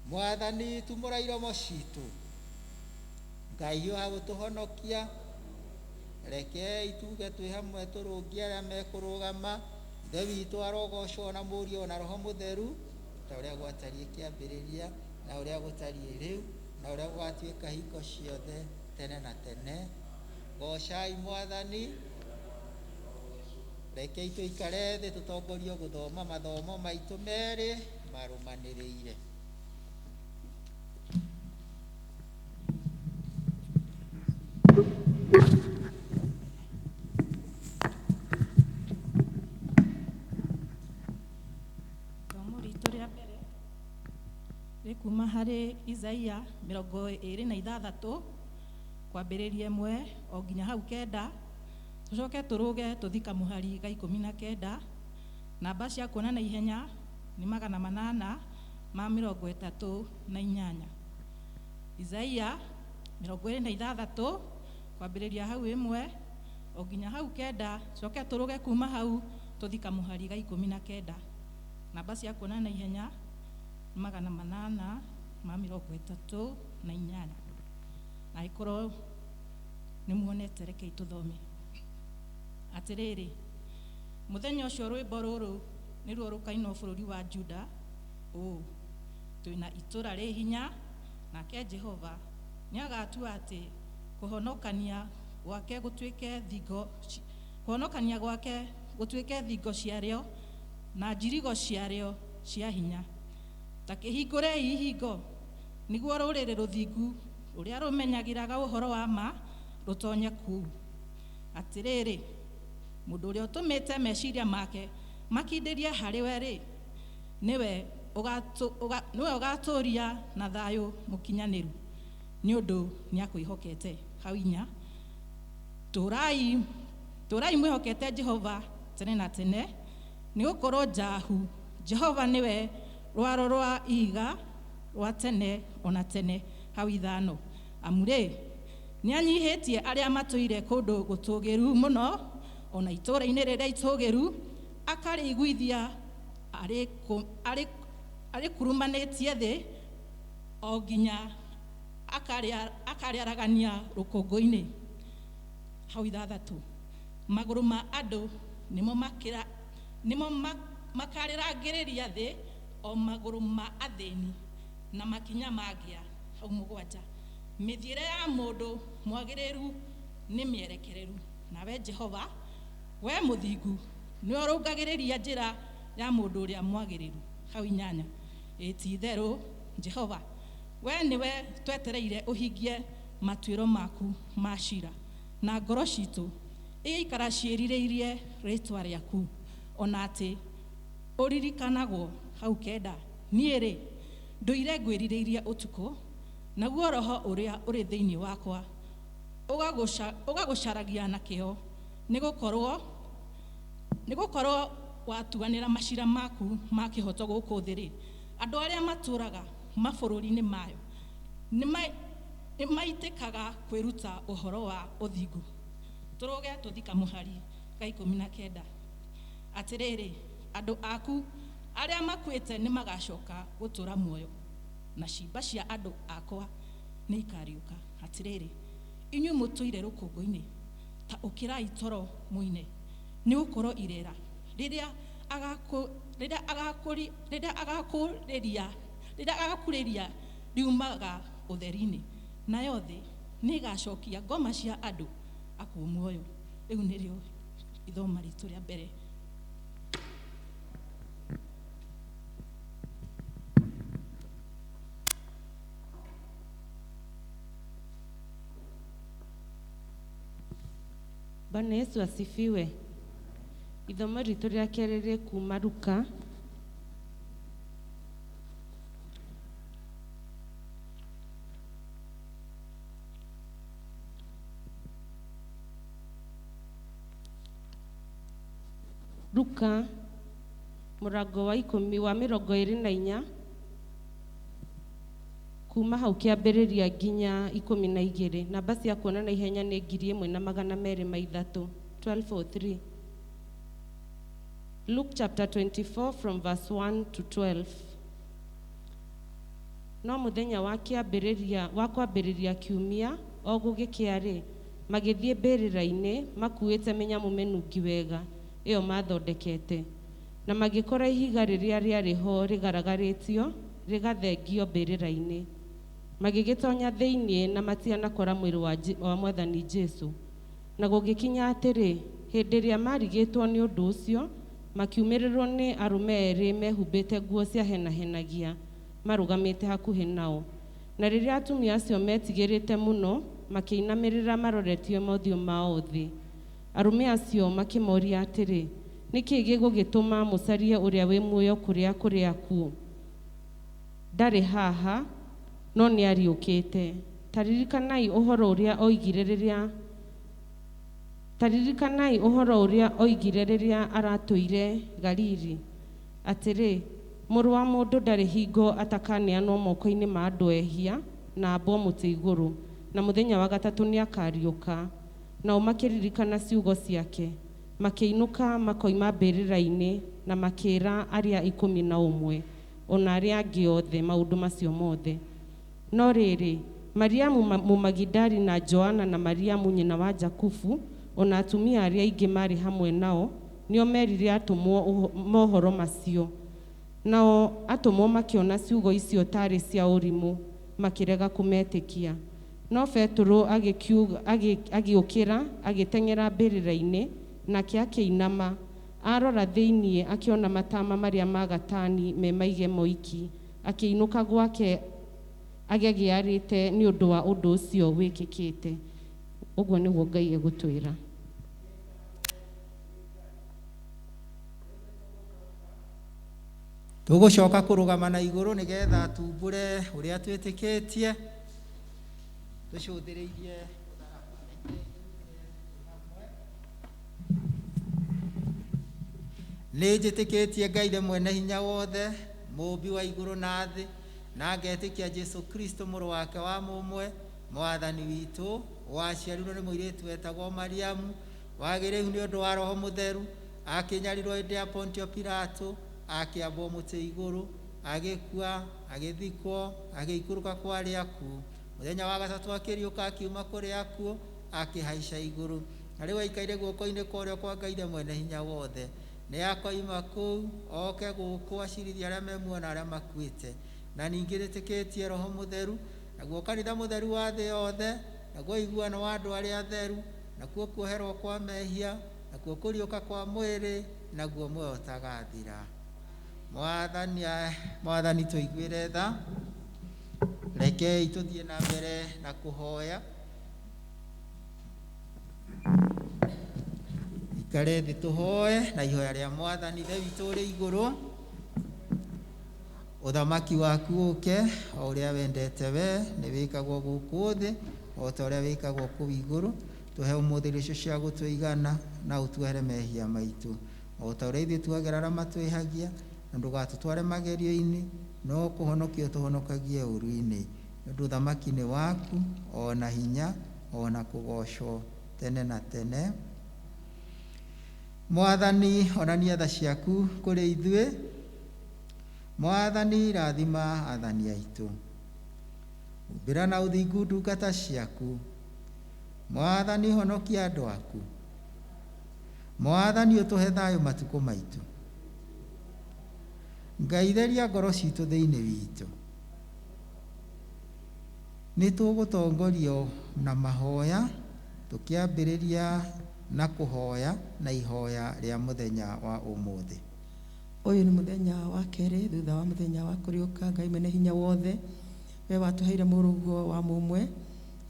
Mwathani tumura iromo citu Ngai wa gutuhonokia reke ituge twi hamwe turungie aria mekurugama Ithe witũ arogocwo na Mũriũ na Roho Mũtheru ta ũrĩa gwatariĩ kĩambĩrĩria na ũrĩa gũtariĩ rĩu na ũrĩa gũgatuĩka hingo ciothe tene na tene. Gocai Mwathani. Reke ituikare thĩ tũtongorio gũthoma mathomo maitũ merĩ marũmanĩrĩire. Kuma harĩ Isaia 26 kwambĩrĩria 1 o nginya hau 9 tucoke turuge tuthika mũhari ga 19 namba cia kuona na ihenya ni 838. Isaia 26 kwambĩrĩria hau 1 o nginya hau 9 tucoke turuge kuma hau tuthika mũhari ga 19 namba cia kuona na ihenya 838. Na ikorwo ni muonete rekei tuthome. Atiriri muthenya ucio rwimbo ruru niruo rukainwo bururi wa Juda twina itura ri hinya nake Jehova niagatua ati kuhonokania gwake gutuike thingo ciario na njirigo ciario cia hinya. Takihingure ihingo niguo ruriri ruthingu uria rumenyagiraga uhoro wa ma rutonye kuu. Atiriri mundu uria utumite meciria make makindiria hari we ri niwe ugaturia na thayu mukinyaniru ni undu ni akuihokete hau 4. Turai mwihokete Jehova tene na tene ni gukorwo Jehova niwe rwaro rwa iga rwa tene ona tene hau 5. Amure ni anyihitie aria matuire kundu gutugiru muno ona itura-ini riria itugiru akariguithia ari kurumanitie thi o nginya akariaragania rukungu-ini hau 6. Maguru ma andu nimo makarirangiriria thi o maguru ma athini na makinya magia hau 7. Mithire ya mundu mwagiriru ni mierekereru nawe Jehova we muthingu ni urungagiriria njira ya mundu uria mwagiriru hau 8. Ititheru Jehova we niwe twetereire uhingie matuiro maku mashira na ngoro citu ikara ciĩrirĩirie rĩtwa rĩaku ona atĩ ũririkanagwo hau 9. Niĩ rĩ nduire ngwĩrirĩirie ũtukũ naguo roho ũrĩa ũrĩ thĩinĩ wakwa ũgagũcaragia na kĩo nĩgũkorwo watuanĩra macira maku ma kĩhoto gũkũ thĩ rĩ. Andũ arĩa matũraga mabũrũri-inĩ mayo nĩmaitĩkaga kwĩruta ũhoro wa ũthingu. Turuge tuthika mũhari ga 19. Atirĩrĩ andũ aku arĩa makuĩte nĩ magacoka gũtũra muoyo na ciimba cia andũ akwa nĩ ikariũka. Atirĩrĩ inyuĩ mũtũire rũkũngũ-inĩ ta ũkĩrai toro mũine nĩ gũkorwo irera rĩrĩa agakũrĩria riumaga ũtheri-inĩ nayo thĩ nĩ igacokia ngoma cia andũ akuo muoyo. Rĩu nĩrĩo ithoma ritũ rĩa mbere. Bwana Yesu asifiwe. Ithomo ritũ rĩa kerĩ rĩ kuma Luka mũrango wa 24 kuma hau kĩambĩrĩria nginya 12. Namba cia kuona na ihenya nĩ 1203. 12:03. Luke chapter 24 from verse 1 to 12. No muthenya wa kwambĩrĩria kiumia o gũgĩkĩa-rĩ, magĩthiĩ mbĩrĩra-inĩ makuĩte mĩnyamũ mĩnungi wega ĩyo mathondekete, na magĩkora ihiga rĩrĩa rĩarĩ ho rĩgaragarĩtio rĩgathengio mbĩrĩra-inĩ. Magĩgĩtonya thĩinĩ na matianakora mwĩrĩ wa Mwathani Jesũ. Na gũgĩkinya atĩrĩ, hĩndĩ ĩrĩa marigĩtwo nĩ ũndũ ũcio, makiumĩrĩrwo nĩ arũme erĩ mehumbĩte nguo cia henahenagia marũgamĩte hakuhĩ nao. Na rĩrĩa atumia acio metigĩrĩte mũno, makĩinamĩrĩra maroretie mothiũ mao thĩ. Arũme acio makĩmoria atĩrĩ, nĩkĩ gĩgũgĩtũma mũcarie ũrĩa wĩ muoyo kũrĩ akuũ? Ndarĩ haha, no nĩ ariũkĩte. Taririkanai ũhoro ũrĩa oigire rĩrĩa aratũire Galili, atĩrĩ, mũrũ wa mũndũ ndarĩ hingo atakaneanwo moko-inĩ ma andũ ehia na ambwo mũtĩ igũrũ, na mũthenya wa gatatũ nĩ akariũka. Nao makĩririkana ciugo ciake, makĩinũka makoima mbĩrĩra-inĩ na makĩĩra arĩa 11 ona arĩa angĩ othe maũndũ macio mothe. No rĩrĩ, Mariamu Mũmagidali na Joana na Mariamu nyina wa Jakubu ona atumia arĩa aingĩ marĩ hamwe nao nĩo merire atũmwo mohoro macio. Nao atũmwo makĩona ciugo icio tarĩ cia ũrimũ, makĩrega kũmetĩkia. No Petro agĩũkĩra agĩteng'era mbĩrĩra-inĩ, nake akĩinama, arora thĩinĩ akĩona matama marĩa ma gatani me maige moiki, akĩinũka gwake agĩgĩarĩte nĩ ũndũ wa ũndũ ũcio wĩkĩkĩte. Ũguo nĩguo Ngai egũtwĩra. Tũgũcoka kũrũgama na igũrũ nĩgetha tumbũre ũrĩa twĩtĩkĩtie. Tũcũthĩrĩirie nĩ njĩtĩkĩtie Ngai we mwene hinya wothe, mũmbi wa igũrũ na thĩ, na ngetĩkia Jesũ Kristo mũrũ wake wa mũmwe, Mwathani witũ, waciarirwo nĩ mũirĩtu wetagwo Mariamu, wagĩrĩirwo nĩ ũndũ wa Roho Mũtheru, akĩnyarirwo hĩndĩ ya Pontio Pilato, akĩambwo mũtĩ igũrũ, agĩkua, agĩthikwo, agĩikũrũka kwa arĩa akuũ. Mũthenya wa gatatũ akĩriũka akiuma kũrĩ akuũ, akĩhaica igũrũ. Na rĩu aikaire guoko-inĩ kwa ũrĩo kwa Ngai mwene hinya wothe. Nĩ akoima kũu oke gũkũ acirithia arĩa memuona arĩa makuĩte. Na ningĩ nĩtĩkĩtie Roho Mũtheru, naguo kanitha mũtheru wa thĩ yothe, naguo iguano wa andũ arĩa atheru, nakuo kuoherwo kwa mehia, nakuo kũriũka kwa mwĩrĩ, naguo muoyo ũtagathira. Mwathani tũiguĩre tha. Rekei tũthiĩ na mbere na kũhoya. Ikare thĩ tũhoe na ihoya rĩa Mwathani Ithe witũ ũrĩ igũrũ. Ũthamaki waku ũke, o ũrĩa wendete we, nĩ wĩkagwo gũkũ thĩ, o ta ũrĩa wĩkagwo kũu igũrũ. Tũhe ũmũthĩ irio cia gũtũigana na ũtuohere mehia maitũ, o ta ũrĩa ithuĩ tuagĩra arĩa matwĩhagia, na ndũgatũtware magerio-inĩ, no kũhonokia ũtũhonokagie ũũru-inĩ. Nĩ ũndũ ũthamaki nĩ waku, ona hinya, ona kũgocwo tene na tene. Mwathani, onania tha ciaku kũrĩ ithuĩ. Mwathani, rathima athani aitũ. Umbĩra na ũthingu ndungata ciaku. Mwathani, honokia andũ aku. Mwathani, ũtũhe thayũ matukũ maitũ. Ngai, theria ngoro citũ thĩinĩ witũ. Nĩ tũgũtongorio na mahoya, tũkĩambĩrĩria na kũhoya na ihoya rĩa mũthenya wa ũmũthĩ. Ũyũ nĩ mũthenya wa kerĩ thutha wa mũthenya wa kũriũka Ngai mwene hinya wothe, we watũheire mũrũguo wa mũmwe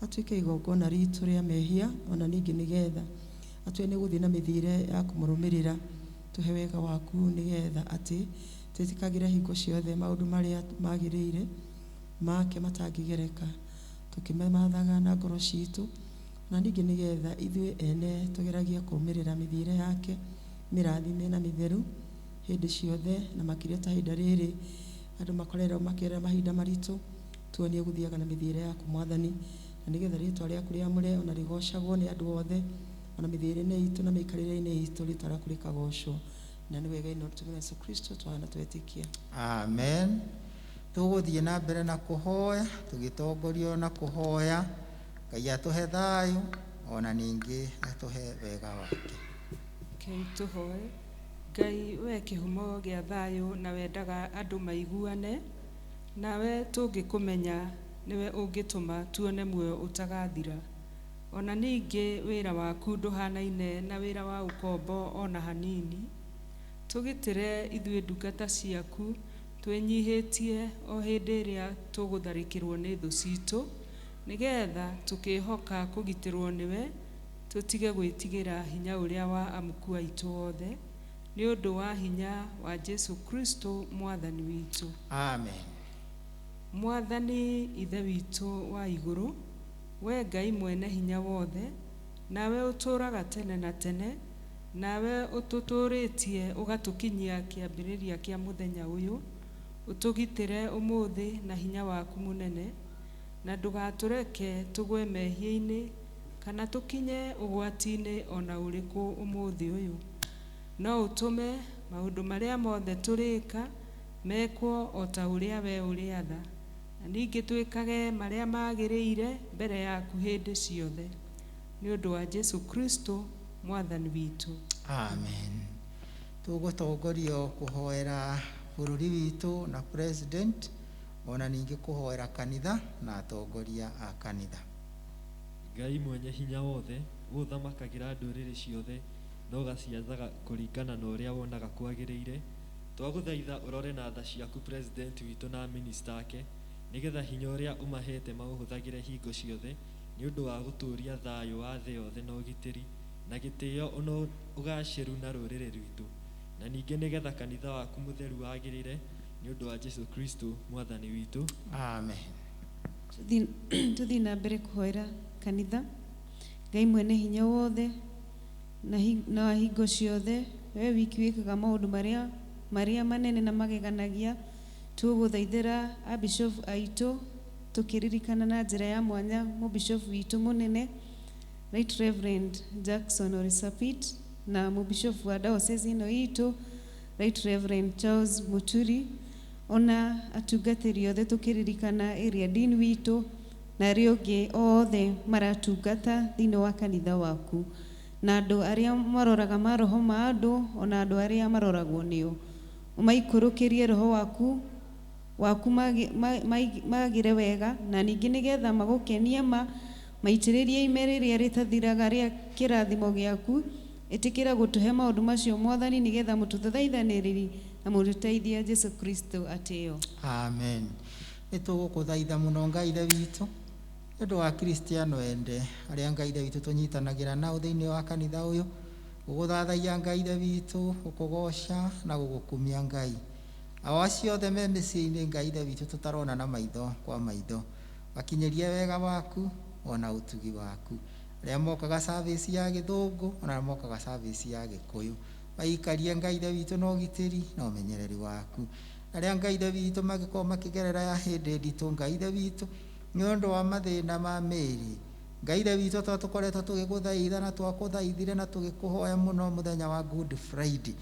atuĩke igongona ritũ rĩa mehia, ona ningĩ nĩgetha atue nĩ gũthiĩ na mĩthiĩre ya kũmũrũmĩrĩra. Tũhe wega waku nĩgetha atĩ twĩtĩkagĩre hingo ciothe maũndũ marĩa magĩrĩire make matangĩgereka, tũkĩmemathaga na ngoro citũ, na ningĩ nĩgetha ithuĩ ene tũgeragia kũrũmĩrĩra mĩthiĩre yake mĩrathime na mĩtheru hĩndĩ ciothe, na makĩria ta ihinda rĩrĩ andũ makorerwo makĩrera mahinda maritũ, tuonie gũthiaga na mĩthiĩre yaku Mwathani, na nĩgetha rĩtwa rĩaku rĩamũre ona rĩgocagwo nĩ andũ othe, ona mĩthiĩre-inĩ itũ na mĩikarĩre-inĩ itũ rĩtwa rĩaku rĩkagocwo. Na nĩ wega ino tũmena Yesu Kristo twana twetĩkia. Amen. tuguthie na mbere na kuhoya tugitongorio na kuhoya Ngai atuhe thayu ona ningi atuhe wega wake. Kei tuhoe. Ngai we kihumo gia thayu na wendaga andu maiguane nawe tungikumenya niwe ungituma tuone muoyo utagathira. Ona ningi wira waku nduhanaine na wira wa ukombo ona hanini. Tugitire ithuĩ ndungata ciaku twenyihitie o hĩndĩ ĩrĩa tũgũtharĩkĩrwo nĩ thũ citũ, nigetha tukihoka kugitirwo niwe tutige gwĩtigĩra hinya ũrĩa wa amuku aitũ othe nĩ ũndũ wa hinya wa Jesu Kristo mwathani witũ. Amen. Mwathani ithe witũ wa igũrũ, we Ngai mwene hinya wothe, nawe ũtũũraga tene na tene, nawe ũtũtũrĩtie ũgatukinyia kĩambĩrĩria kĩa mũthenya ũyũ, ũtũgitĩre ũmũthĩ na hinya waku mũnene, na ndũgatũreke tũgwe mehia-inĩ kana tũkinye ũgwati-inĩ ona ũrĩkũ ũmũthĩ ũyũ. No ũtũme maũndũ marĩa mothe tũrĩka mekwo o ta ũrĩa we ũrĩatha, na ningĩ twĩkage marĩa magĩrĩire mbere yaku hĩndĩ ciothe, nĩ ũndũ wa Jesu Kristo mwathani witũ. Amen. Tugutongorio kuhoera bũrũri witũ na president ona ningĩ kuhoera kanitha na atongoria a kanitha. Ngai mwenye hinya wothe gũthamakagĩra ndũrĩrĩ ciothe no gaciathaga kũringana na ũrĩa wonaga kwagĩrĩire, twagũthaitha ũrore na tha ciaku president witũ na minister ake, nigetha hinya ũrĩa ũmahete maũhũthagĩre hingo ciothe nĩ ũndũ wa gũtũũria thayũ wa thĩ yothe na ũgitĩri na gĩtĩo ona ũgacĩru na rũrĩrĩ rwitũ, na ningĩ nigetha kanitha waku mũtheru wagĩrĩre nĩ ũndũ wa Jesu Kristo mwathani witũ. Amen. Tuthi na mbere kuhoera kanitha. Ngai mwene hinya wothe na hingo ciothe, we wiki wikaga maũndũ marĩa manene na mageganagia, tũgũthaithĩra abishop aitũ tukiririkana na njĩra ya mwanya mũbishop witũ mũnene Right Reverend Jackson Orisapit na mũbishop wa diocese ĩno itũ Right Reverend Charles Muturi, ona atungatĩri othe tukiririkana area dean witũ na arĩa angĩ othe maratungata thĩinĩ wa kanitha waku, na andũ arĩa maroraga maroho ma andũ ona andũ arĩa maroragwo nĩo. Ũmaikũrũkĩrie roho waku magire wega, na ningĩ nigetha magũkenie maitĩrĩrie ime rĩrĩa rĩtathiraga rĩa kĩrathimo gĩaku, ĩtĩkĩra gũtũhe maũndũ macio mwathani, nigetha mũtũthaithanĩrĩri na mũtũteithia Jesu Kristo atĩo. Amen. Nĩtũgũkũthaitha mũno Ngai ithe witũ nĩ ũndũ wa Kristiano ende arĩa Ngai ithe witũ tũnyitanagĩra nao thĩinĩ wa kanitha ũyũ, gũgũthathaiya Ngai ithe witũ, gũkũgoca na gũgũkumia Ngai. Ao acio othe me mĩciĩ-inĩ Ngai ithe witũ tũtarona na maitho kwa maitho, wakinyĩrie wega waku ona ũtugi waku, arĩa mokaga service ya Gĩthũngũ ona mokaga service ya Gĩkũyũ, maikarie Ngai ithe witũ na ũgitĩri na ũmenyereri waku. Arĩa Ngai ithe witũ magĩkorwo makĩgerera ya hĩndĩ nditũ Ngai ithe witũ nĩ ũndũ wa mathĩna ma mĩĩrĩ, Ngai ithe witũ tondũ tũkoretwo tũgĩgũthaitha na twakũthaithire na tũgĩkũhoya mũno mũthenya wa Good Friday,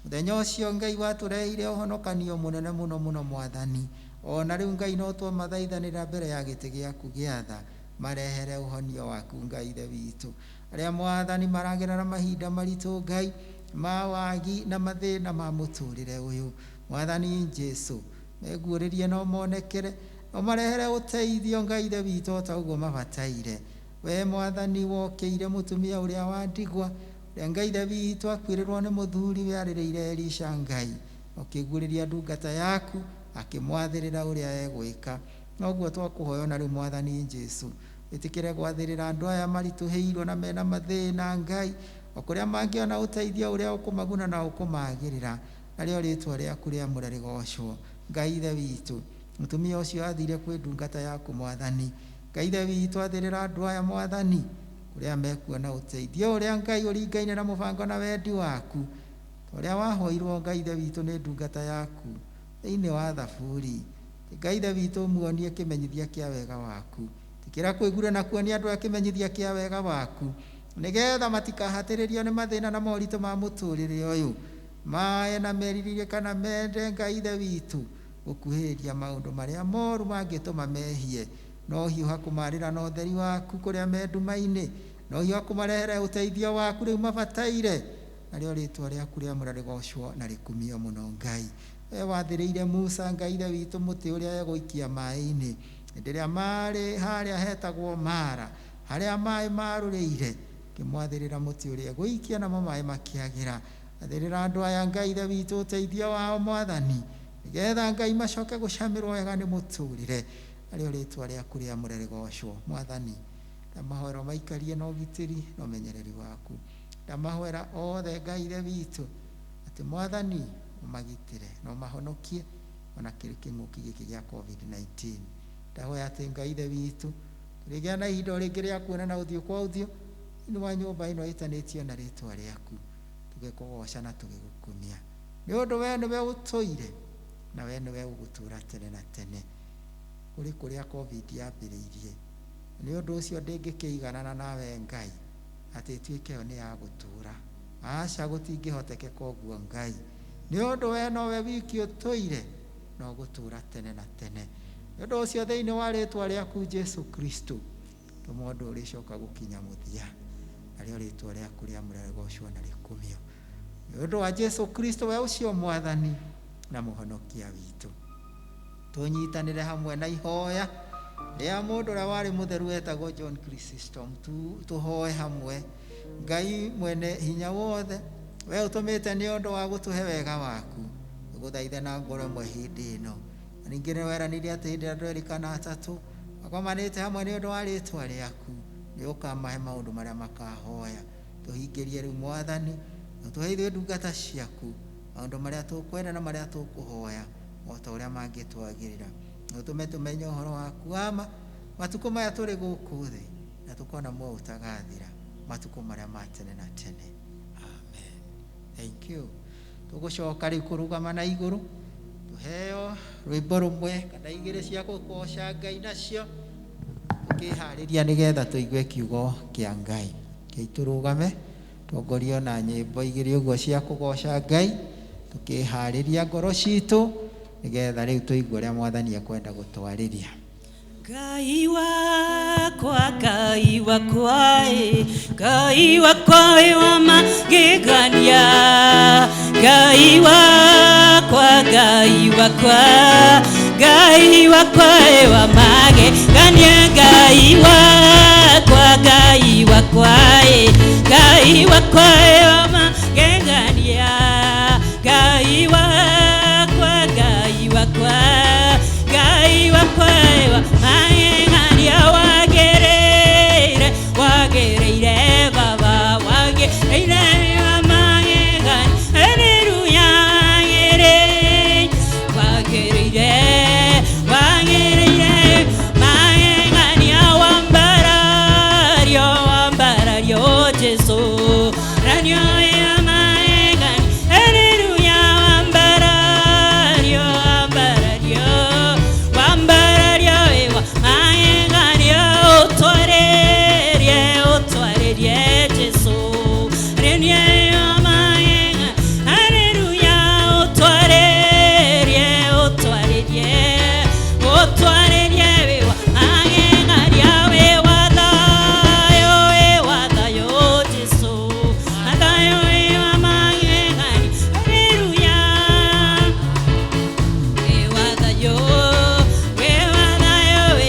mũthenya ũcio Ngai watũreheire ũhonokanio mũnene mũno mũno mwathani, ona rĩu Ngai no twamathaithanĩra mbere ya gĩtĩ gĩaku gĩa tha marehere ũhonio waku Ngai ithe witũ. Arĩa mwathani maragerera mahinda maritũ Ngai ma wagi na mathĩna ma mũtũrĩre ũyũ, mwathani Jesu meguũrĩrie na ũmonekere na ũmarehere ũteithio Ngai ithe witũ o ta ũguo mabataire. We mwathani wokĩire mũtumia ũrĩa wa ndigwa ũrĩa Ngai ithe witũ akuĩrĩrwo nĩ mũthuri we arĩrĩire Elisha Ngai, ũkĩguũrĩria ndungata yaku akĩmwathĩrĩra ũrĩa egwĩka, noguo twakũhoya na rĩu mwathani Jesu ĩtĩkĩre gwathĩrĩra andũ aya maritũhĩirwo na mena mathĩna Ngai, o kũrĩa mangĩona ũteithio ũrĩa ũkũmaguna na ũkũmagĩrĩra, narĩo rĩtwa rĩaku rĩamũre rĩgocwo. Ngai ithe witũ, mũtumia ũcio athire kwĩ ndungata yaku mwathani, Ngai ithe witũ athĩrĩra andũ aya mwathani ũrĩa mekuona ũteithio ũrĩa Ngai ũringaine na mũbango na wendi waku, ũrĩa wahoirwo Ngai ithe witũ nĩ ndungata yaku thĩinĩ wa Thaburi. Ngai ithe witũ muonie kĩmenyithia kĩa wega waku, tikĩra kwĩgura na kuonia andũ aya kĩmenyithia kĩa wega waku, nĩgetha matikahatĩrĩrio nĩ mathĩna na moritũ ma mũtũrĩre ũyũ, maye na meririre kana mende Ngai ithe witũ gukuhĩrĩria maũndũ marĩa moru mangĩtũma mehie, no hiũha kũmarĩra na ũtheri waku kũrĩa me nduma-inĩ, no hiũha kũmarehera ũteithio waku rĩu mabataire, narĩo rĩtwa rĩaku rĩamũre rĩgocwo na rĩkumio mũno Ngai. We wathĩrĩire Musa Ngai ithe witũ mũtĩ ũrĩa egũikia maĩ-inĩ, hĩndĩ ĩrĩa marĩ harĩa hetagwo Mara, harĩa maĩ marũrĩire, kĩmwathĩrĩra mũtĩ ũrĩa egũikia namo maĩ makĩagĩra. Athĩrĩra andũ aya Ngai ithe witũ ũteithio wao Mwathani, nĩgetha Ngai macoke gũcamĩrwo wega nĩ mũtũrĩre, narĩo rĩtwa rĩaku rĩamũre rĩgocwo. Mwathani, ndamahoera maikarie na ũgitĩri na ũmenyereri waku, ndamahoera othe Ngai ithe witũ atĩ Mwathani ũmagitĩre na ũmahonokie ona kĩrĩ kĩng'ũki gĩkĩ gĩa COVID-19. Ndahoya atĩ Ngai ithe witũ tũrĩgĩa na ihinda rĩngĩ rĩa kuonana ũthiũ kwa ũthiũ thĩinĩ wa nyũmba ĩno ĩtanĩtio na rĩtwa rĩaku, tũgĩkũgoca na tũgĩgũkumia, nĩ ũndũ we nĩwe ũtũire na we nĩwe ũgũtũra tene na tene kũrĩ kũrĩa COVID yambĩrĩirie. Nĩ ũndũ ũcio ndĩngĩkĩiganana nawe Ngai atĩ ĩtuĩke yo nĩ ya gũtũra, aca gũtingĩhotekeka ũguo Ngai, nĩ ũndũ we nowe wiki ũtũire na ũgũtũra tene na tene. Nĩ ũndũ ũcio thĩinĩ wa rĩtwa rĩaku Jesu Kristo tũma ũndũ ũrĩcoka gũkinya mũthia, narĩo rĩtwa rĩaku rĩamũre rĩgocwo na rĩkumio. Nĩ ũndũ wa Jesu Kristo we ũcio Mwathani na mũhonokia witũ, tũnyitanĩre hamwe na ihoya rĩa mũndũ ũrĩa warĩ mũtheru wetagwo John Chrysostom, tũhoe hamwe. Ngai mwene hinya wothe, we ũtũmĩte nĩ ũndũ wa gũtũhe wega waku, tũgũthaithe na ngoro ĩmwe hĩndĩ ĩno. Ningĩ nĩ weranĩire atĩ hĩndĩ ĩrĩa andũ erĩ kana atatũ makomanĩte hamwe nĩ ũndũ wa rĩtwa rĩaku, nĩ ũkamahe maũndũ marĩa makahoya. Tũhingĩrie rĩu Mwathani, na tũhe ithuĩ ndungata ciaku maũndũ marĩa tũkwenda na marĩa tũkũhoya o ta ũrĩa mangĩtwagĩrĩra, na ũtũme tũmenye ũhoro waku ama matukũ maya tũrĩ gũkũ thĩ, na tũkona muoyo ũtagathira, matukũ marĩa ma tene na tene. Amen. Thank you. Tũgũcoka rĩu kũrũgama na igũrũ, tũheo rwĩmbo rũmwe kana igĩrĩ cia gũgoca Ngai nacio, tũkĩharĩria nĩgetha tũigue kiugo kĩa Ngai. Kĩi tũrũgame tuongorio na nyĩmbo igĩrĩ ũguo cia kũgoca Ngai, tũkĩharĩria ngoro citũ nĩgetha rĩu tũigue ũrĩa Mwathani ekwenda gũtwarĩria. Ngai wakwa, Ngai wakwa, Ngai wakwa wa magegania, Ngai wakwa, Ngai wakwa, Ngai wakwa wa magegania, Ngai wakwa, Ngai wakwa, Ngai wakwa wa magegania, Ngai wakwa, Ngai wakwa, Ngai wakwa wa magegania, wagereire, wagereire Baba, wagereire wa magegania, haleluya, wagereire, wagereire magegania, wambarario Jesu, ranyo ya magegania, haleluya, wambarario, wambarario ewa magegania, utwarerie Jesu, ranyo ya magegania, haleluya, utwarerie ewa magegania, wewathayo Jesu, athayo ewa magegania, haleluya, wewathayo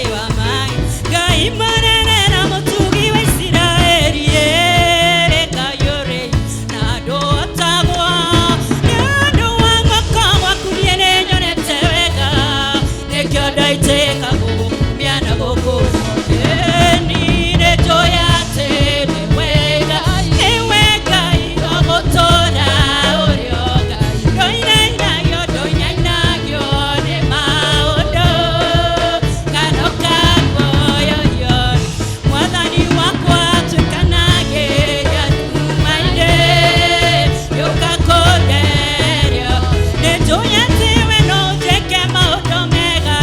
ewa magegania, Ngai mũnene na mũtugi wa Isiraeli, Ngai ũrĩ na andũ atagwo, nĩ ũndũ wa guoko gwaku niĩ nĩnyonete wega, nĩkĩo ndaitĩka gũgũkumia na gũkũ niĩ nĩnjũĩ atĩ nĩ wega, nĩwe Ngai wa gũtũũra ũrĩ o Ngai, ndũinainagio nĩ maũndũ kano kaguoyoyo, Mwathani wakwa twĩkanagĩria nduma-inĩ, gĩũka kũnderio, nĩnjũĩ atĩ we no ũnjĩke maũndũ mega,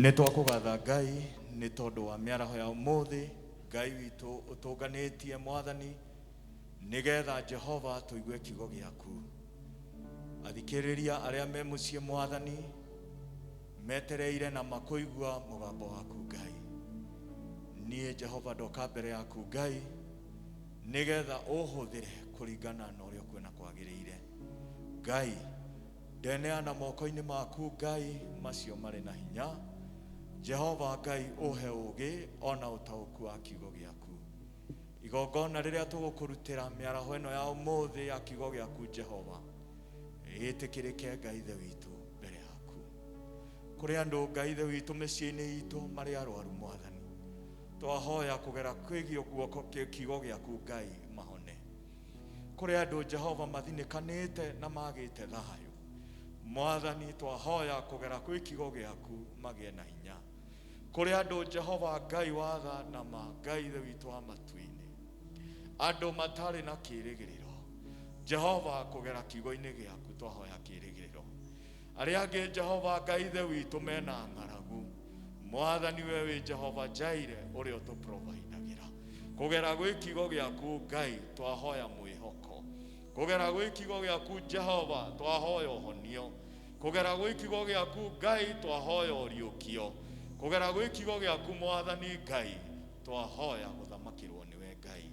Nĩ twakũgatha Ngai nĩ tondũ wa mĩaraho ya ũmũthĩ. Ngai witũ ũtũnganĩtie Mwathani nĩgetha Jehova tũigue kiugo gĩaku. Athikĩrĩria arĩa me mũciĩ Mwathani metereire na makũigua mũgambo waku Ngai. Niĩ Jehova ndoka mbere yaku Ngai nĩgetha ũhũthĩre kũringana na ũrĩa kwĩna kwagĩrĩire. Ngai ndeneana moko-inĩ maku Ngai macio marĩ na hinya. Jehova Ngai ũhe ũgĩ ona ũtaũku wa kiugo gĩaku. Igongona rĩrĩa tũgũkũrutĩra mĩaraho ĩno ya ũmũthĩ ya kiugo gĩaku Jehova, ĩtĩkĩrĩke Ngai Ithe witũ mbere yaku. Kũrĩ andũ Ngai Ithe witũ mĩciĩ-inĩ itũ marĩ arwaru Mwathani, twahoya kũgera kwĩgio guoko kiugo gĩaku Ngai mahone. Kũrĩ andũ Jehova mathinĩkanĩte na magĩte thayũ Mwathani, twahoya kũgera kwĩ kiugo gĩaku magĩe na hinya. Kũrĩ andũ Jehova Ngai watha na Ngai Ithe witũ wa matu-inĩ, andũ matarĩ na kĩĩrĩgĩrĩro Jehova, kũgera kiugo-inĩ gĩaku twahoya kĩĩrĩgĩrĩro. Arĩa angĩ Jehova Ngai Ithe witũ mena ng'aragu Mwathani, we wĩ Jehova Jaire ũrĩa ũtũprovaidagĩra. Kũgera gwĩ kiugo gĩaku Ngai twahoya mwĩhoko. Kũgera gwĩ kiugo gĩaku Jehova twahoya ũhonio. Kũgera gwĩ kiugo gĩaku Ngai twahoya ũriũkio. Kũgera gwĩ kiugo gĩaku Mwathani Ngai twahoya gũthamakĩrwo nĩwe Ngai,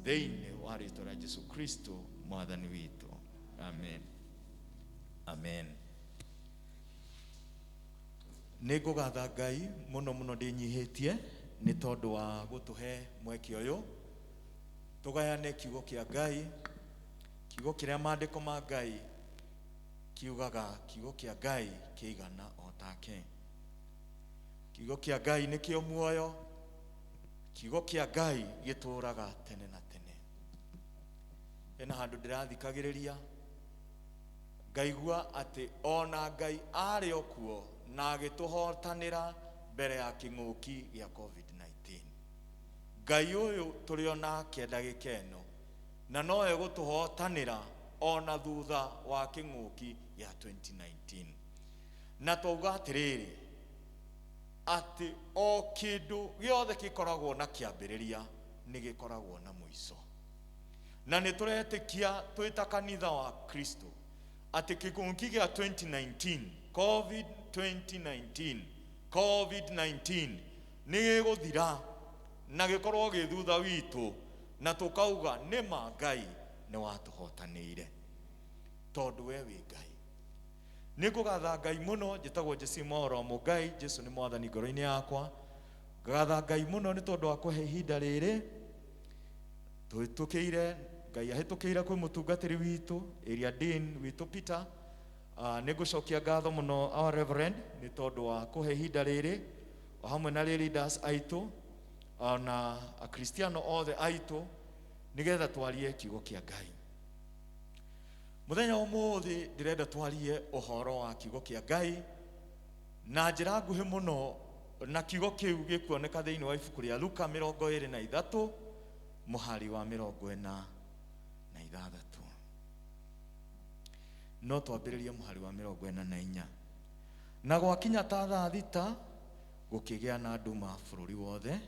thĩinĩ wa rĩĩtwa rĩa Jesu Kristo Mwathani witũ. Amen. Amen. Nĩngũgatha Ngai mũno mũno ndĩnyihĩtie nĩ tondũ wa gũtũhe mweke ũyũ tũgayane kiugo kĩa Ngai. Kiugo kĩrĩa maandĩko ma Ngai kiugaga kiugo kĩa Ngai kĩigana o take. Kiugo kĩa Ngai nĩ kĩo muoyo. Kiugo kĩa Ngai gĩtũũraga tene na tene. Hena handũ ndĩrathikagĩrĩria ngaigua atĩ ona Ngai arĩ o kuo na agĩtũhotanĩra mbere ya kĩng'ũki gĩa COVID-19. Ngai ũyũ tũrĩ o nake ndagĩka ĩno na no egũtũhotanĩra ona thutha wa kĩng'ũki gĩa 2019. Na twauga atĩrĩrĩ atĩ o kĩndũ gĩothe gĩkoragwo na kĩambĩrĩria nĩ gĩkoragwo na mũico. Na nĩ tũretĩkia twĩ ta kanitha wa Kristo atĩ kĩng'ũki gĩa 2019 COVID-19 nĩ gĩgũthira na gĩkorwo gĩ thutha witũ, na tũkauga nĩ ma Ngai nĩ watũhotanĩire tondũ we wĩ Ngai. Nĩ ngũgatha Ngai mũno, njĩtagwo Jesse Mwaũra Mũngai. Jesu nĩ Mwathani ngoro-inĩ yakwa. Ngatha Ngai mũno nĩ tondũ wa kũhe ihinda rĩrĩ tũhĩtũkĩire. Ngai ahĩtũkĩire kwĩ mũtungatĩri witũ Area Dean witũ Peter. Nĩ ngũcokia ngatho mũno our Reverend nĩ tondũ wa kũhe ihinda rĩrĩ o hamwe na leaders aitũ na akristiano othe aitũ nĩgetha twarie kiugo kĩa Ngai. Mũthenya ũmũthĩ ndĩrenda twarie ũhoro wa kiugo kĩa Ngai na njĩra nguhĩ mũno, na kiugo kĩu gĩkuoneka thĩinĩ wa ibuku rĩa Luka 23 mũhari wa 46. No twambĩrĩrie mũhari wa 44. Na gwakinya ta thaa thita gũkĩgĩa na nduma bũrũri wothe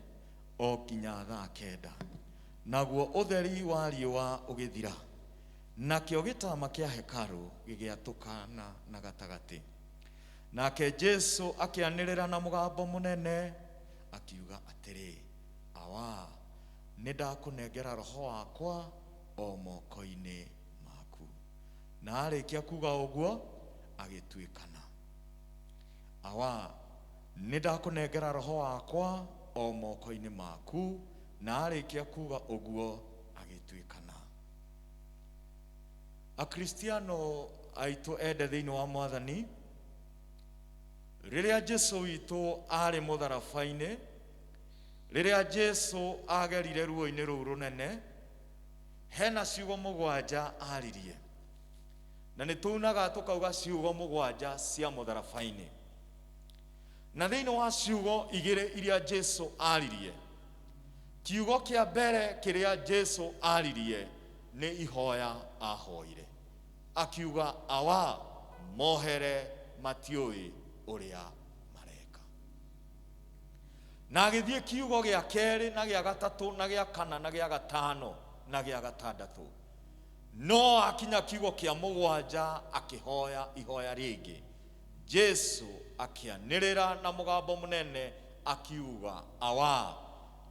o nginya thaa 9. Naguo ũtheri wa riũa ũgĩthira, nakĩo gĩtama kĩa hekarũ gĩgĩatũkana na gatagatĩ. Nake Jesu akĩanĩrĩra na mũgambo mũnene akiuga atĩrĩ, awa nĩ ndakũnengera roho wakwa o moko-inĩ maku. Na arĩkia kuga ũguo agĩtuĩkana. Awa nĩ ndakũnengera roho wakwa o moko-inĩ maku. Na arĩkia kuga ũguo agĩtuĩkana. Akristiano aitũ ende thĩinĩ wa Mwathani, rĩrĩa Jesu witũ arĩ mũtharaba-inĩ, rĩrĩa Jesu agerire ruo-inĩ rũu rũnene, hena ciugo 7 aririe. Na nĩ tunaga tũkauga ciugo 7 cia mũtharaba-inĩ. Na thĩinĩ wa ciugo 2 iria Jesu aririe, kiugo kĩa mbere kĩrĩa Jesu aririe nĩ ihoya ahoire. akiuga awa mohere matioi uria mareka. Na agithie kiugo gia keri na gia gatatu na gia kana na gia gatano na gia gatandatu. No akinya kiugo kia mugwanja akihoya ihoya ringi. Jesu akianirira na mugambo munene akiuga awa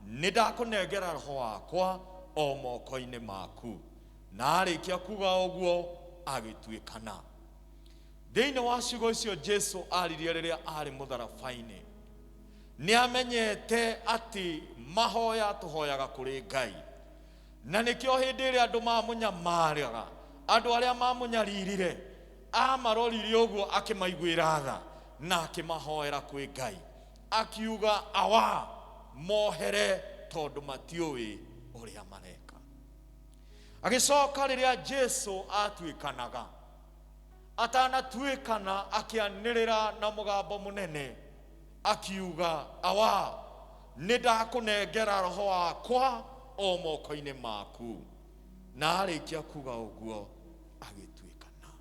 nidakunengera roho wakwa o moko-ini maku. Na arikia kuga uguo agituikana. Thiini wa ciugo icio Jesu aririe riria ari mutharabaini ni amenyete ati mahoya tuhoyaga kuri Ngai. Na nikio hindi ria andu mamunyamariraga, andu aria mamunyaririre amarorire uguo akimaiguira tha na akimahoera kwi Ngai, akiuga awa mohere tondu matioi uria mareka. Agicoka riria Jesu atuikanaga, atanatuikana akianirira na mugambo munene akiuga awa nidakunengera roho wakwa o moko-ini maku. Na arikia kuga uguo agituikana.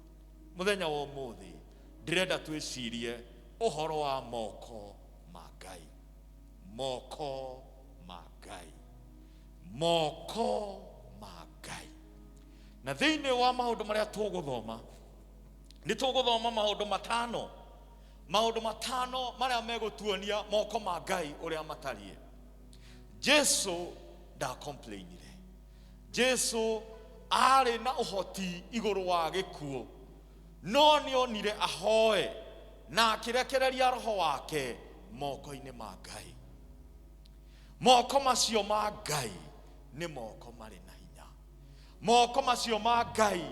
Muthenya wa umuthi ndirenda twicirie uhoro wa moko ma Ngai. Moko ma Ngai. Moko ma Ngai. Na thiini wa maundu maria tuguthoma ni tuguthoma maundu matano. Maundu matano maria megutuonia moko ma Ngai uria matarie. Jesu da complainire. Jesu ari na uhoti iguru wa gikuo, no ni onire ahoe na akirekereria roho wake moko-ini ma Ngai. Moko macio ma Ngai ni moko mari na hinya. Moko macio ma Ngai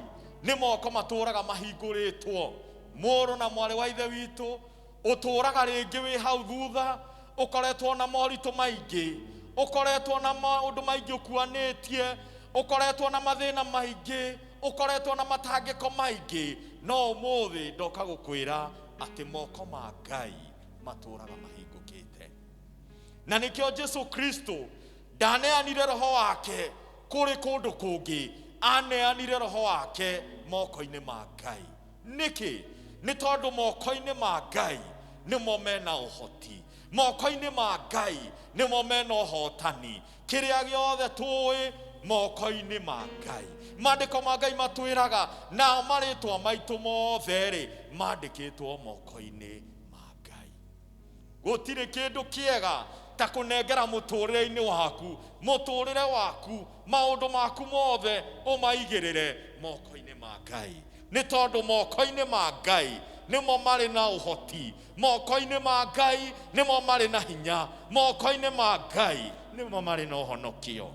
ni moko maturaga mahinguritwo. Muru na mwari wa ithe witu uturaga ringi wi hau thutha, ukoretwo na moritu maingi, ukoretwo na maundu maingi ukuanitie, ukoretwo na mathina maingi, ukoretwo na matangiko maingi, no umuthi ndoka gukwira ati moko ma Ngai maturaga mahingukite. Na nikio Jesu Kristo ndaneanire roho wake kuri kundu kungi, aneanire roho wake moko-ini ma Ngai. Niki ni tondu moko-ini ma Ngai nimo mena uhoti. Moko-ini ma Ngai nimo mena uhotani. Kiria giothe tui moko-ini ma Ngai. Mandiko ma Ngai matwiraga na maritwa maitu mothe ri mandikitwo moko-ini ma Ngai. Gutire kindu kiega ta kunengera muturire-ini waku, muturire waku, maundu maku mothe umaigirire moko-ini ma Ngai. Ni tondu moko-ini ma Ngai nimo mari na uhoti. Moko-ini ma Ngai nimo mari na hinya. Moko-ini ma Ngai nimo mari na uhonokio.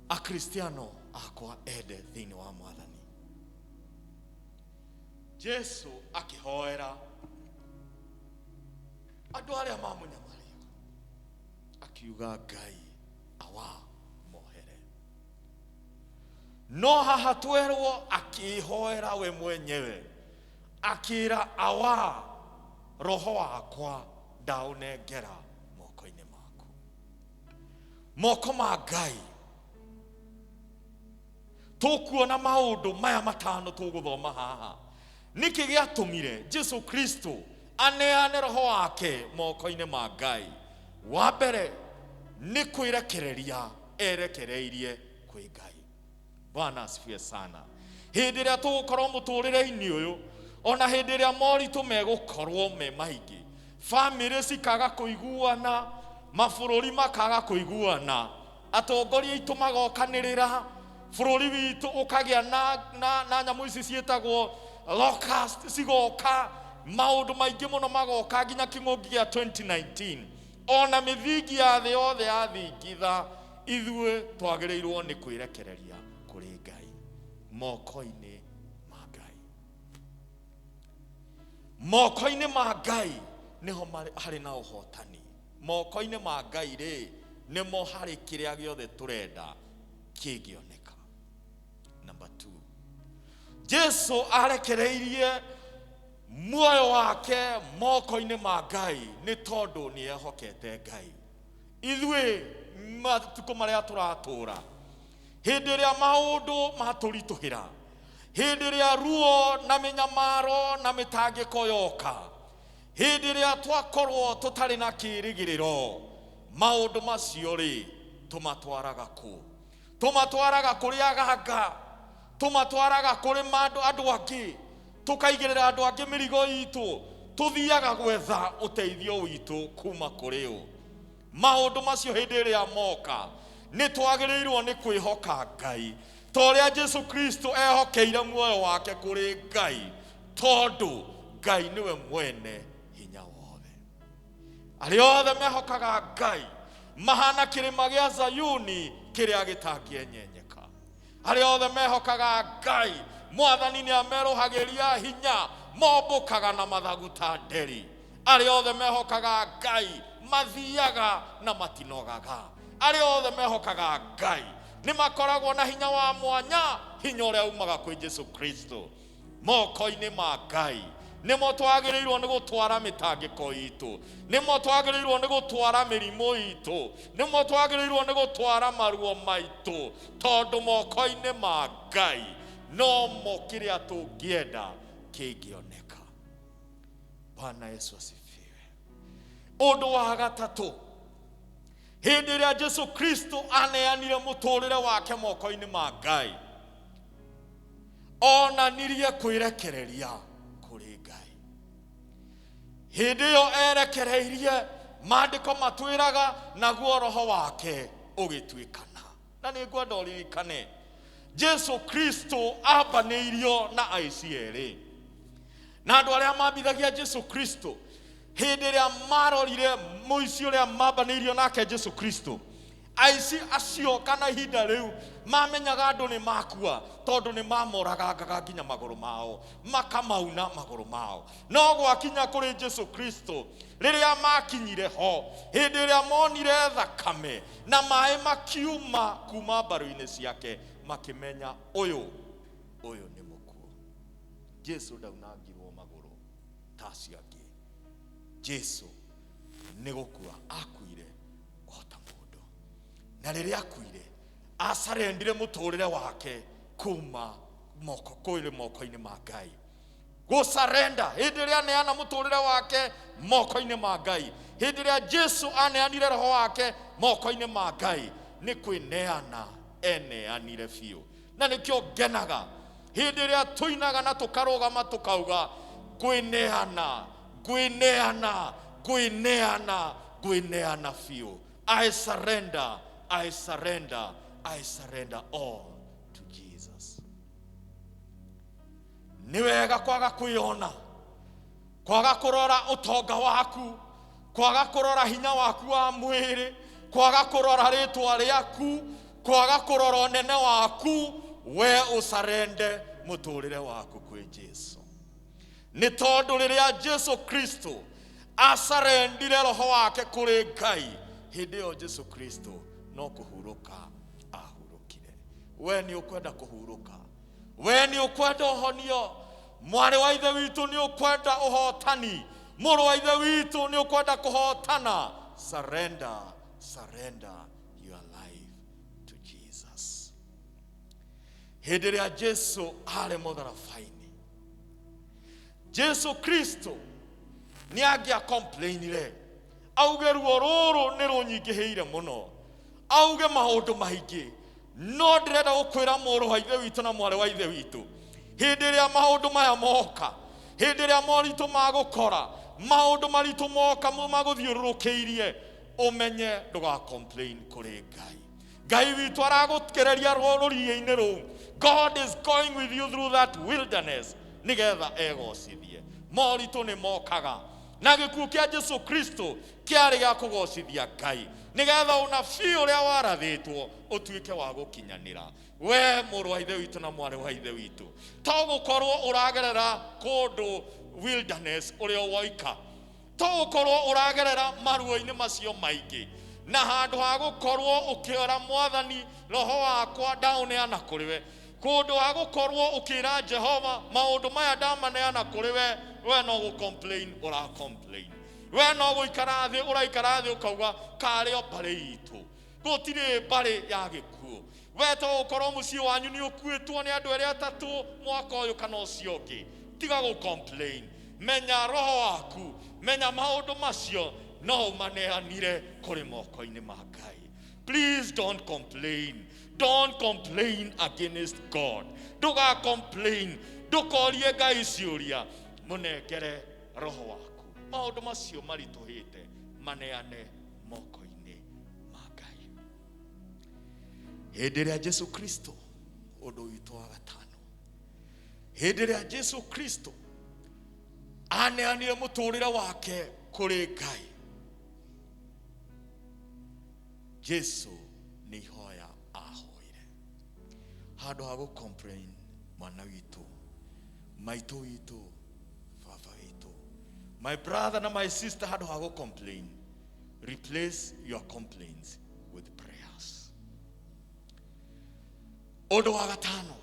Akristiano akwa ende thiini wa Mwathani. Jesu akihoera andu aria mamunyamaria, akiuga Ngai awa mohere. No haha twerwo akihoera we mwenyewe, akira awa roho wakwa ndaunengera moko-ini maku. Moko ma Ngai tukuona maundu maya matano tuguthoma haha. Niki giatumire Jesu Kristo aneane roho wake moko-ini ma Ngai? Wa mbere ni kwirekereria erekereirie kwi Ngai. Bwana asifiwe sana. Hindi ria tugukorwo muturire-ini uyu, ona hindi ria moritu megukorwo me maingi, family cikaga kuiguana, mabururi makaga kuiguana, atongoria itu magokanirira, bururi witu ukagia na nyamu ici cietagwo locust cigoka, maundu maingi muno magoka nginya king'ungi gia 2019. Ona mithingi ya thi yothe yathingitha, ithue twagirirwo ni kwirekereria kuri Ngai. Moko-ini ma Ngai. Moko-ini ma Ngai niho hari na uhotani. Moko-ini ma Ngai ri nimo hari kiria giothe turenda kigioneka. Number 2, Jesu arekereirie muoyo wake moko-ini ma Ngai ni tondu ni ehokete Ngai. Ithue matuko maria turatura, hindi ria maundu maturituhira, Hindi ria ruo na minyamaro na mitangiko yoka. Hindi ria twakorwo tutari na kirigiriro. Maundu macio ri tumatwaraga ku. Tumatwaraga kuri agaga. Tumatwaraga kuri andu angi. Tukaigirira andu angi mirigo itu. Tuthiaga gwetha uteithio witu kuma kuri o. Maundu macio hindi ria moka. Ni twagiriirwo ni kwihoka Ngai. Toria Jesu Kristo ehokeire muoyo wake kuri Ngai. Tondu Ngai niwe mwene hinya wothe. Ariothe mehokaga Ngai. Mahana kirima gia Zayuni kiria gitangĩenyenyeka. Ariothe mehokaga Ngai. Mwathani ni amerohagiria hinya. Mombukaga na mathagu ta nderi. Ariothe mehokaga Ngai. Mathiaga na matinogaga. Ariothe mehokaga Ngai. Ni makoragwo na hinya wa mwanya. Hinya uria umaga kwi Jesu Kristo. Moko-ini ma Ngai. Nimo twagĩrĩirwo nĩ gũtwara mĩtangĩko itu. Nimo twagĩrĩirwo nĩ gũtwara mĩrimũ itu. Nimo twagĩrĩirwo nĩ gũtwara maruo maitu. Tondu moko-ini ma Ngai no mo kĩrĩa tũngĩenda kĩngĩoneka. Bwana Yesu asifiwe. Ũndũ wa gatatũ, hindi ĩrĩa Jesu Kristo aneanire mũtũrĩre wake moko-ini ma Ngai, onanirie kwĩrekereria kũrĩ Ngai. Hindi ĩyo erekereirie, maandĩko matwĩraga naguo roho wake ũgĩtuĩkana. Na nĩ ngwenda ũririkane, Jesu Kristo ambanĩirio na aici erĩ. Na andũ arĩa mambithagia Jesu Kristo, hindi ĩrĩa marorire mũici ũrĩa mambanĩirio nake Jesu Kristo, aici acio kana ihinda rĩu mamenyaga andũ nĩ makua tondũ nĩ mamoragangaga nginya magũrũ mao, makamauna magũrũ mao. No gwakinya kũrĩ Jesu Kristo, rĩrĩa makinyire ho, hindi ĩrĩa monire thakame na maĩ makiuma kuma mbaru-inĩ ciake, makimenya ũyũ nĩ mũkuũ. Jesu ndaunangirwo magũrũ ta acio angĩ. Jesu nĩ gũkua akuire o ta mũndũ. Na rĩrĩa akuire, acarendire mũtũrĩre wake kuma moko-inĩ ma Ngai. Gũcarenda, hĩndĩ ĩrĩa aneana mũtũrĩre wake moko-inĩ ma Ngai, hĩndĩ ĩrĩa Jesu aneanire roho wake moko-inĩ ma Ngai, nĩ kwĩneana eneanire biũ. Na nĩkĩo ngenaga hĩndĩ ĩrĩa tũinaga na tũkarũgama tũkauga kwĩneana, kwĩneana, kwĩneana, kwĩneana biũ. I surrender, I surrender, I surrender all to Jesus. Nĩ wega kwaga kwĩona, kwaga kũrora ũtonga waku, kwaga kũrora hinya waku wa mwĩrĩ, kwaga kũrora rĩtwa rĩaku, kwaga kũrora ũnene waku, we ũcarende mũtũrĩre waku kwĩ Jesu. Nĩ tondũ rĩrĩa Jesu Kristo acarendire roho wake kũrĩ Ngai, hĩndĩ ĩyo Jesu Kristo no kũhurũka ahurũkire. We nĩ ũkwenda kũhurũka, we nĩ ũkwenda ũhonio, mwarĩ wa ithe witũ nĩ ũkwenda ũhotani, mũrũ wa ithe witũ nĩ ũkwenda kũhotana. Surrender, surrender your life to Jesus. Hĩndĩ ĩrĩa Jesu arĩ mũtharaba-inĩ, Jesu Kristo nĩ angĩa complainire, auge ruo rũrũ nĩ rũnyingĩhĩire mũno, auge maũndũ maingĩ. No ndĩrenda gũkwĩra mũrũ wa ithe witũ na mwarĩ wa ithe witũ, hĩndĩ ĩrĩa maũndũ maya moka, hĩndĩ ĩrĩa moritũ magũkora, maũndũ maritũ moka magũthiũrũrũkĩirie, ũmenye ndũgacomplain kũrĩ Ngai. Ngai witũ aragũkĩreria rũriĩ-inĩ rũu. God is going with you through that wilderness nĩgetha egocithie. Moritũ nĩ mokaga, na gĩkuũ kĩa Jesu Kristo kĩarĩ gĩa kũgocithia Ngai, nĩgetha ũnabii ũrĩa warathĩtwo ũtuĩke wa gũkinyanĩra. We mũrũ wa ithe witũ na mwarĩ wa ithe witũ, to gũkorwo ũragerera kũndũ wilderness ũrĩa woika, to gũkorwo ũragerera maruo-inĩ macio maingĩ, na handũ ha gũkorwo ũkĩora Mwathani roho wakwa ndaũneana kũrĩ we, kũndũ ha gũkorwo ũkĩra Jehova maũndũ maya ndamaneana kũrĩ we, we no gũcomplain ũracomplain. We no gũikara thĩ ũraikara thĩ ũkauga karĩ o mbarĩ itũ. Gũtirĩ mbarĩ ya gĩkuũ, weto ukoro muciĩ wanyu nĩ ũkuĩtwo nĩ andũ erĩ atatũ mwaka ũyũ kana ũcio ũngĩ, tiga gũ complain. Menya roho waku, menya maũndũ macio no ũmaneanire kũrĩ moko-inĩ ma Ngai. Please don't complain. Don't complain against God. Ndũga complain. Ndũkorie Ngai ciũria. Mũnengere roho waku. Maũndũ macio maritũhĩte maneane moko-inĩ ma Ngai. Hĩndĩ ĩrĩa Jesu Kristo ũndũ witũ wa gatano, hĩndĩ ĩrĩa Jesu Kristo aneanire mũtũũrĩre wake kũrĩ Ngai, Jesu nĩ ihoya ahoire. Handũ ha gũ complain mwana witũ, maitũ witũ, baba witũ, my brother na my sister, handũ ha gũ complain, replace your complaints with prayers. Ũndũ wa gatano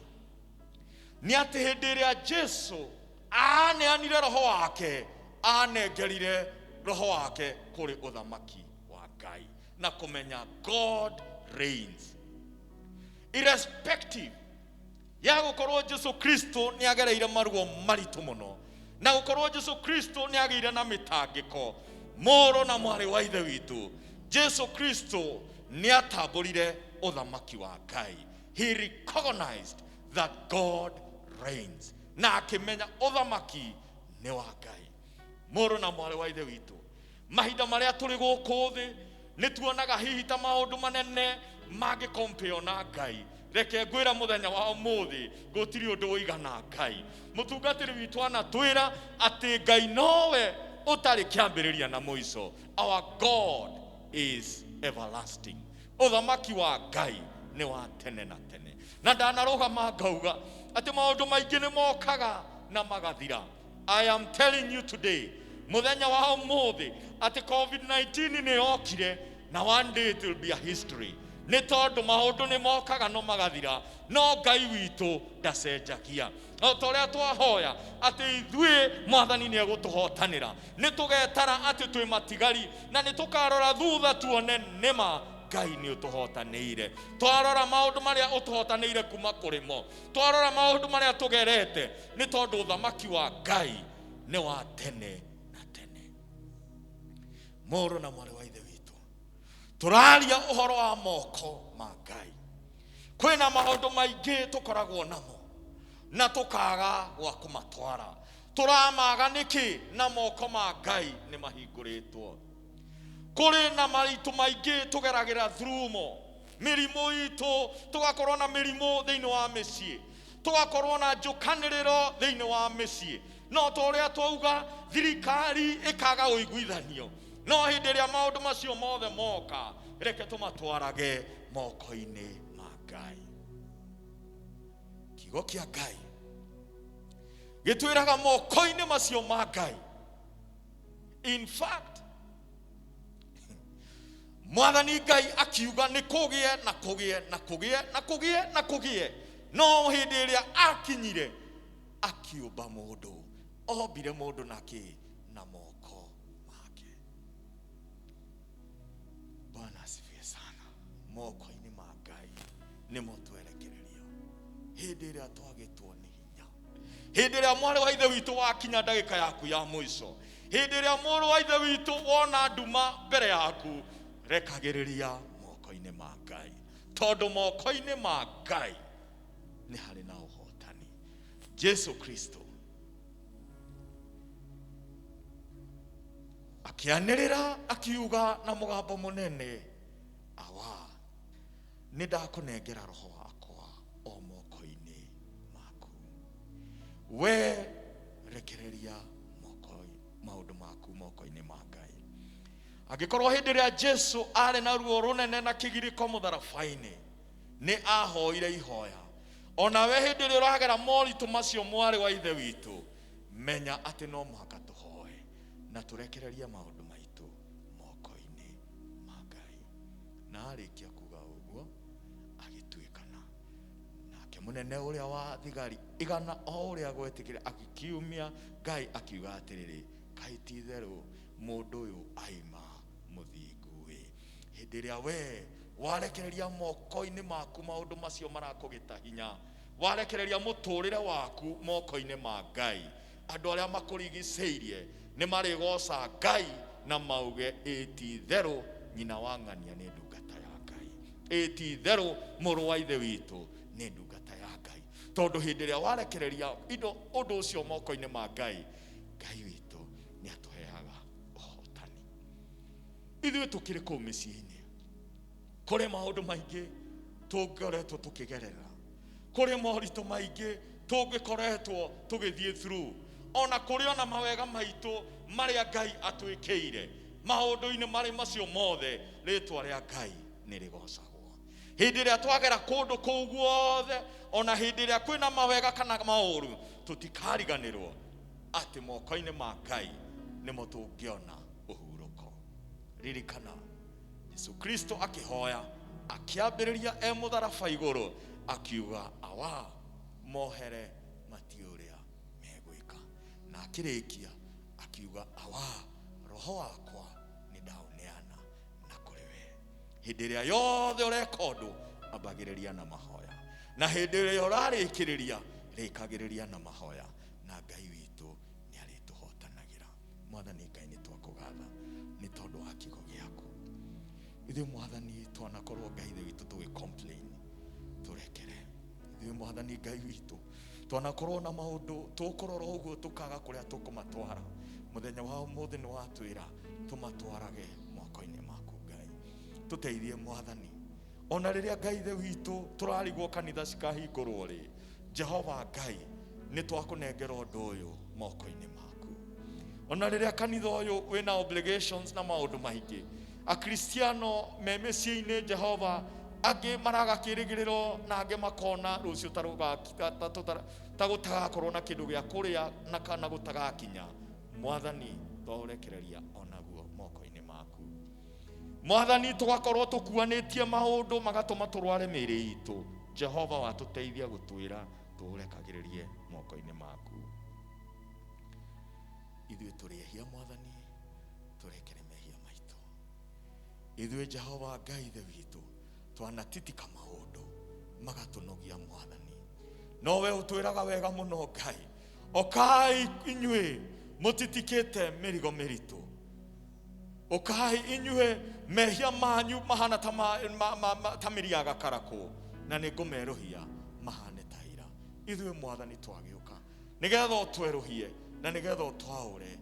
nĩ atĩ hĩndĩ ĩrĩa Jesu aneanire roho wake, anengerire roho wake kũrĩ ũthamaki wa Ngai, na kũmenya God reigns. Irrespective ya gũkorwo Jesu Kristo nĩ agereire maruo maritũ mũno, na gũkorwo Jesu Kristo nĩ agĩire na mĩtangĩko, mũrũ na mwarĩ wa ithe witũ, Jesu Kristo nĩ atambũrire ũthamaki wa Ngai. He recognized that God reigns, na akĩmenya ũthamaki nĩ wa Ngai. Mũrũ na mwarĩ wa ithe witũ, mahinda marĩa tũrĩ gũkũ thĩ nĩ tuonaga hihi ta maũndũ manene mangĩ compare na Ngai. Reke ngwĩra mũthenya wa ũmũthĩ gũtirĩ ũndũ ũigana Ngai. Mũtungatĩri witũ anatwĩra atĩ Ngai nowe ũtarĩ kĩambĩrĩria na mũico. Our God is everlasting. Ũthamaki wa Ngai nĩ wa tene na tene. Na ndanarũgama ngauga atĩ maũndũ maingĩ nĩ mokaga na magathira. I am telling you today, muthenya wa ũmũthĩ, atĩ COVID-19 nĩ yokire na one day it will be a history. Nĩ tondũ maũndũ nĩ mokaga no magathira, no Ngai witũ ndacenjagia. O ta ũrĩa twahoya atĩ ithuĩ Mwathani nĩ egũtũhotanĩra, nĩ tũgetara atĩ twĩ matigari, na nĩ tũkarora thutha tuone nĩma Ngai nĩ ũtũhotanĩire. Twarora maũndũ marĩa ũtũhotanĩire kuma kũrĩ mo, twarora maũndũ marĩa tũgerete, nĩ tondũ ũthamaki wa Ngai nĩ wa tene na tene. Mũrũ na mwarĩ wa ithe witũ, tũraria ũhoro wa moko ma Ngai. Kwĩna maũndũ maingĩ tũkoragwo namo na tũkaga gwa kũmatwara. Tũramaga nĩkĩ? Na moko ma Ngai nĩ mahingũrĩtwo. Kũrĩ na maritũ maingĩ tũgeragĩra through mo. Mĩrimũ itũ, tũgakorwo na mĩrimũ thĩinĩ wa mĩciĩ, tũgakorwo na njũkanĩrĩro thĩinĩ wa mĩciĩ. No ta ũrĩa twauga, thirikari ĩkaga ũiguithanio. No hĩndĩ ĩrĩa maũndũ macio mothe moka, reke tũmatwarage moko-inĩ ma Ngai. Kiugo kĩa Ngai gĩtwĩraga moko-inĩ macio ma Ngai. In fact, Mwathani Ngai akiuga nĩ kũgĩe na kũgĩe na kũgĩe na kũgĩe na kũgĩe. No hĩndĩ ĩrĩa akinyire akiũmba mũndũ, ombire mũndũ na moko make. Bwana asifiwe sana. Moko-inĩ ma Ngai nĩmo twerekererio hĩndĩ ĩrĩa twagĩtwo nĩ hinya, hĩndĩ ĩrĩa mwarĩ wa ithe witũ wakinya ndagĩka yaku ya mũico, hĩndĩ ĩrĩa mũrũ wa ithe witũ wona nduma mbere yaku, rekagĩrĩria moko-inĩ ma Ngai, tondũ moko-inĩ ma Ngai nĩ harĩ na ũhotani. Jesu Kristo akĩanĩrĩra akiuga na mũgambo mũnene, awa, nĩ ndakũnengera roho wakwa o moko-inĩ maku. We rekereria maũndũ maku moko-inĩ ma Ngai. Angĩkorwo hĩndĩ ĩrĩa Jesu arĩ na ruo rũnene na kĩgirĩko mũtharaba-inĩ, nĩ ahoire ihoya. Ona we hĩndĩ ĩrĩa ũragera moritũ macio mwarĩ wa ithe witũ, menya atĩ no mũhaka tũhoe na tũrekererie maũndũ maitũ moko-inĩ ma Ngai. Na arĩkia kuga ũguo, agĩtuĩkana. Nake mũnene ũrĩa wa thigari igana o ũrĩa gwetĩkĩra agĩkiumia, Ngai akiuga atĩrĩrĩ, kaĩ ti itherũ mũndũ ũyũ aima mũthingu. Hĩndĩ ĩrĩa we warekereria moko-inĩ maku maũndũ macio marakũgĩta hinya, warekereria mũtũrĩre waku moko-inĩ ma Ngai, andũ arĩa makũrigicĩirie nĩ marĩgoca Ngai na mauge ĩti-itherũ nyina wa ng'ania nĩ ndungata ya Ngai, ĩti-itherũ mũrũ wa ithe witũ nĩ ndungata ya Ngai. Tondũ hĩndĩ ĩrĩa warekereria ũndũ ũcio moko-inĩ ma Ngai, Ngai witũ nĩ atũheaga ũhotani. Ithuĩ tũkĩrĩ kũu mĩciĩ-inĩ, kũrĩ maũndũ maingĩ tũngoretwo tũkĩgerera, kũrĩ moritũ maingĩ tũngĩkoretwo tũgĩthiĩ through, ona kũrĩ ona mawega maitũ marĩa Ngai atwĩkĩire. Maũndũ-inĩ marĩ macio mothe rĩtwa rĩa Ngai nĩ rĩgocagwo. Hĩndĩ ĩrĩa twagera kũndũ kũu guothe, ona hĩndĩ ĩrĩa kwĩna mawega kana maũru, tũtikariganĩrwo atĩ moko-inĩ ma Ngai nĩmo tũngĩona ũhurũko. Ririkana Yesu Kristo akĩhoya, akĩambĩrĩria mũtharaba igũrũ, akiuga awa mohere matiũrĩa megwĩka, na akĩrĩkia akiuga awa roho wakwa nĩ ndaũneana na kũrĩ we. Hĩndĩ ĩrĩa yothe ũreka ũndũ, ambagĩrĩria na mahoya, na hĩndĩ ĩrĩa ũrarĩkĩrĩria, rĩkagĩrĩria na mahoya, na Ngai witũ nĩ arĩtũhotanagĩra. Mwathani Ngai nĩ twakũgatha nĩ tondũ wa kiugo gĩaku. Ithuĩ Mwathani twanakorwo Ngai ithe witũ tũgĩ-complain, tũrekere. Ithuĩ Mwathani Ngai witũ twanakorwo na maũndũ tũkũrora ũguo tũkaga kũrĩa tũkũmatwara, mũthenya wa ũmũthĩ nĩ watwĩra tũmatwarage moko-inĩ maku Ngai. Tũteithie Mwathani, ona rĩrĩa Ngai ithe witũ tũrarigwo kanitha cikahingũrwo rĩ, Jehova Ngai nĩ twakũnengera ũndũ ũyũ moko-inĩ maku. Ona rĩrĩa kanitha ũyũ wĩna obligations na maũndũ maingĩ, akristiano me mĩciĩ-inĩ Jehova, angĩ maraga kĩrĩgĩrĩro na angĩ makona rũciũ ta gũtagakorwo na kĩndũ gĩa kũrĩa na kana gũtagakinya. Mwathani twaũrekereria onaguo moko-inĩ maku. Mwathani tũgakorwo tũkuanĩtie maũndũ magatũma tũrware mĩĩrĩ itũ, Jehova watũteithia gũtwĩra tũũrekagĩrĩrie moko-inĩ maku. Ithuĩ tũrĩehia Mwathani, tũrekere mehia maitũ. Ithuĩ Jehova Ngai ithe witũ twanatitika maũndũ magatũnogia Mwathani, nowe ũtwĩraga wega mũno Ngai, okai inyuĩ mũtitikĩte mĩrigo mĩritũ, okai inyuĩ mehia manyu mahana ta mĩriaga karakũ, na nĩ ngũmerũhia mahane ta ira. Ithuĩ Mwathani twagĩũka nĩgetha ũtwerũhie na nĩgetha ũtwaũre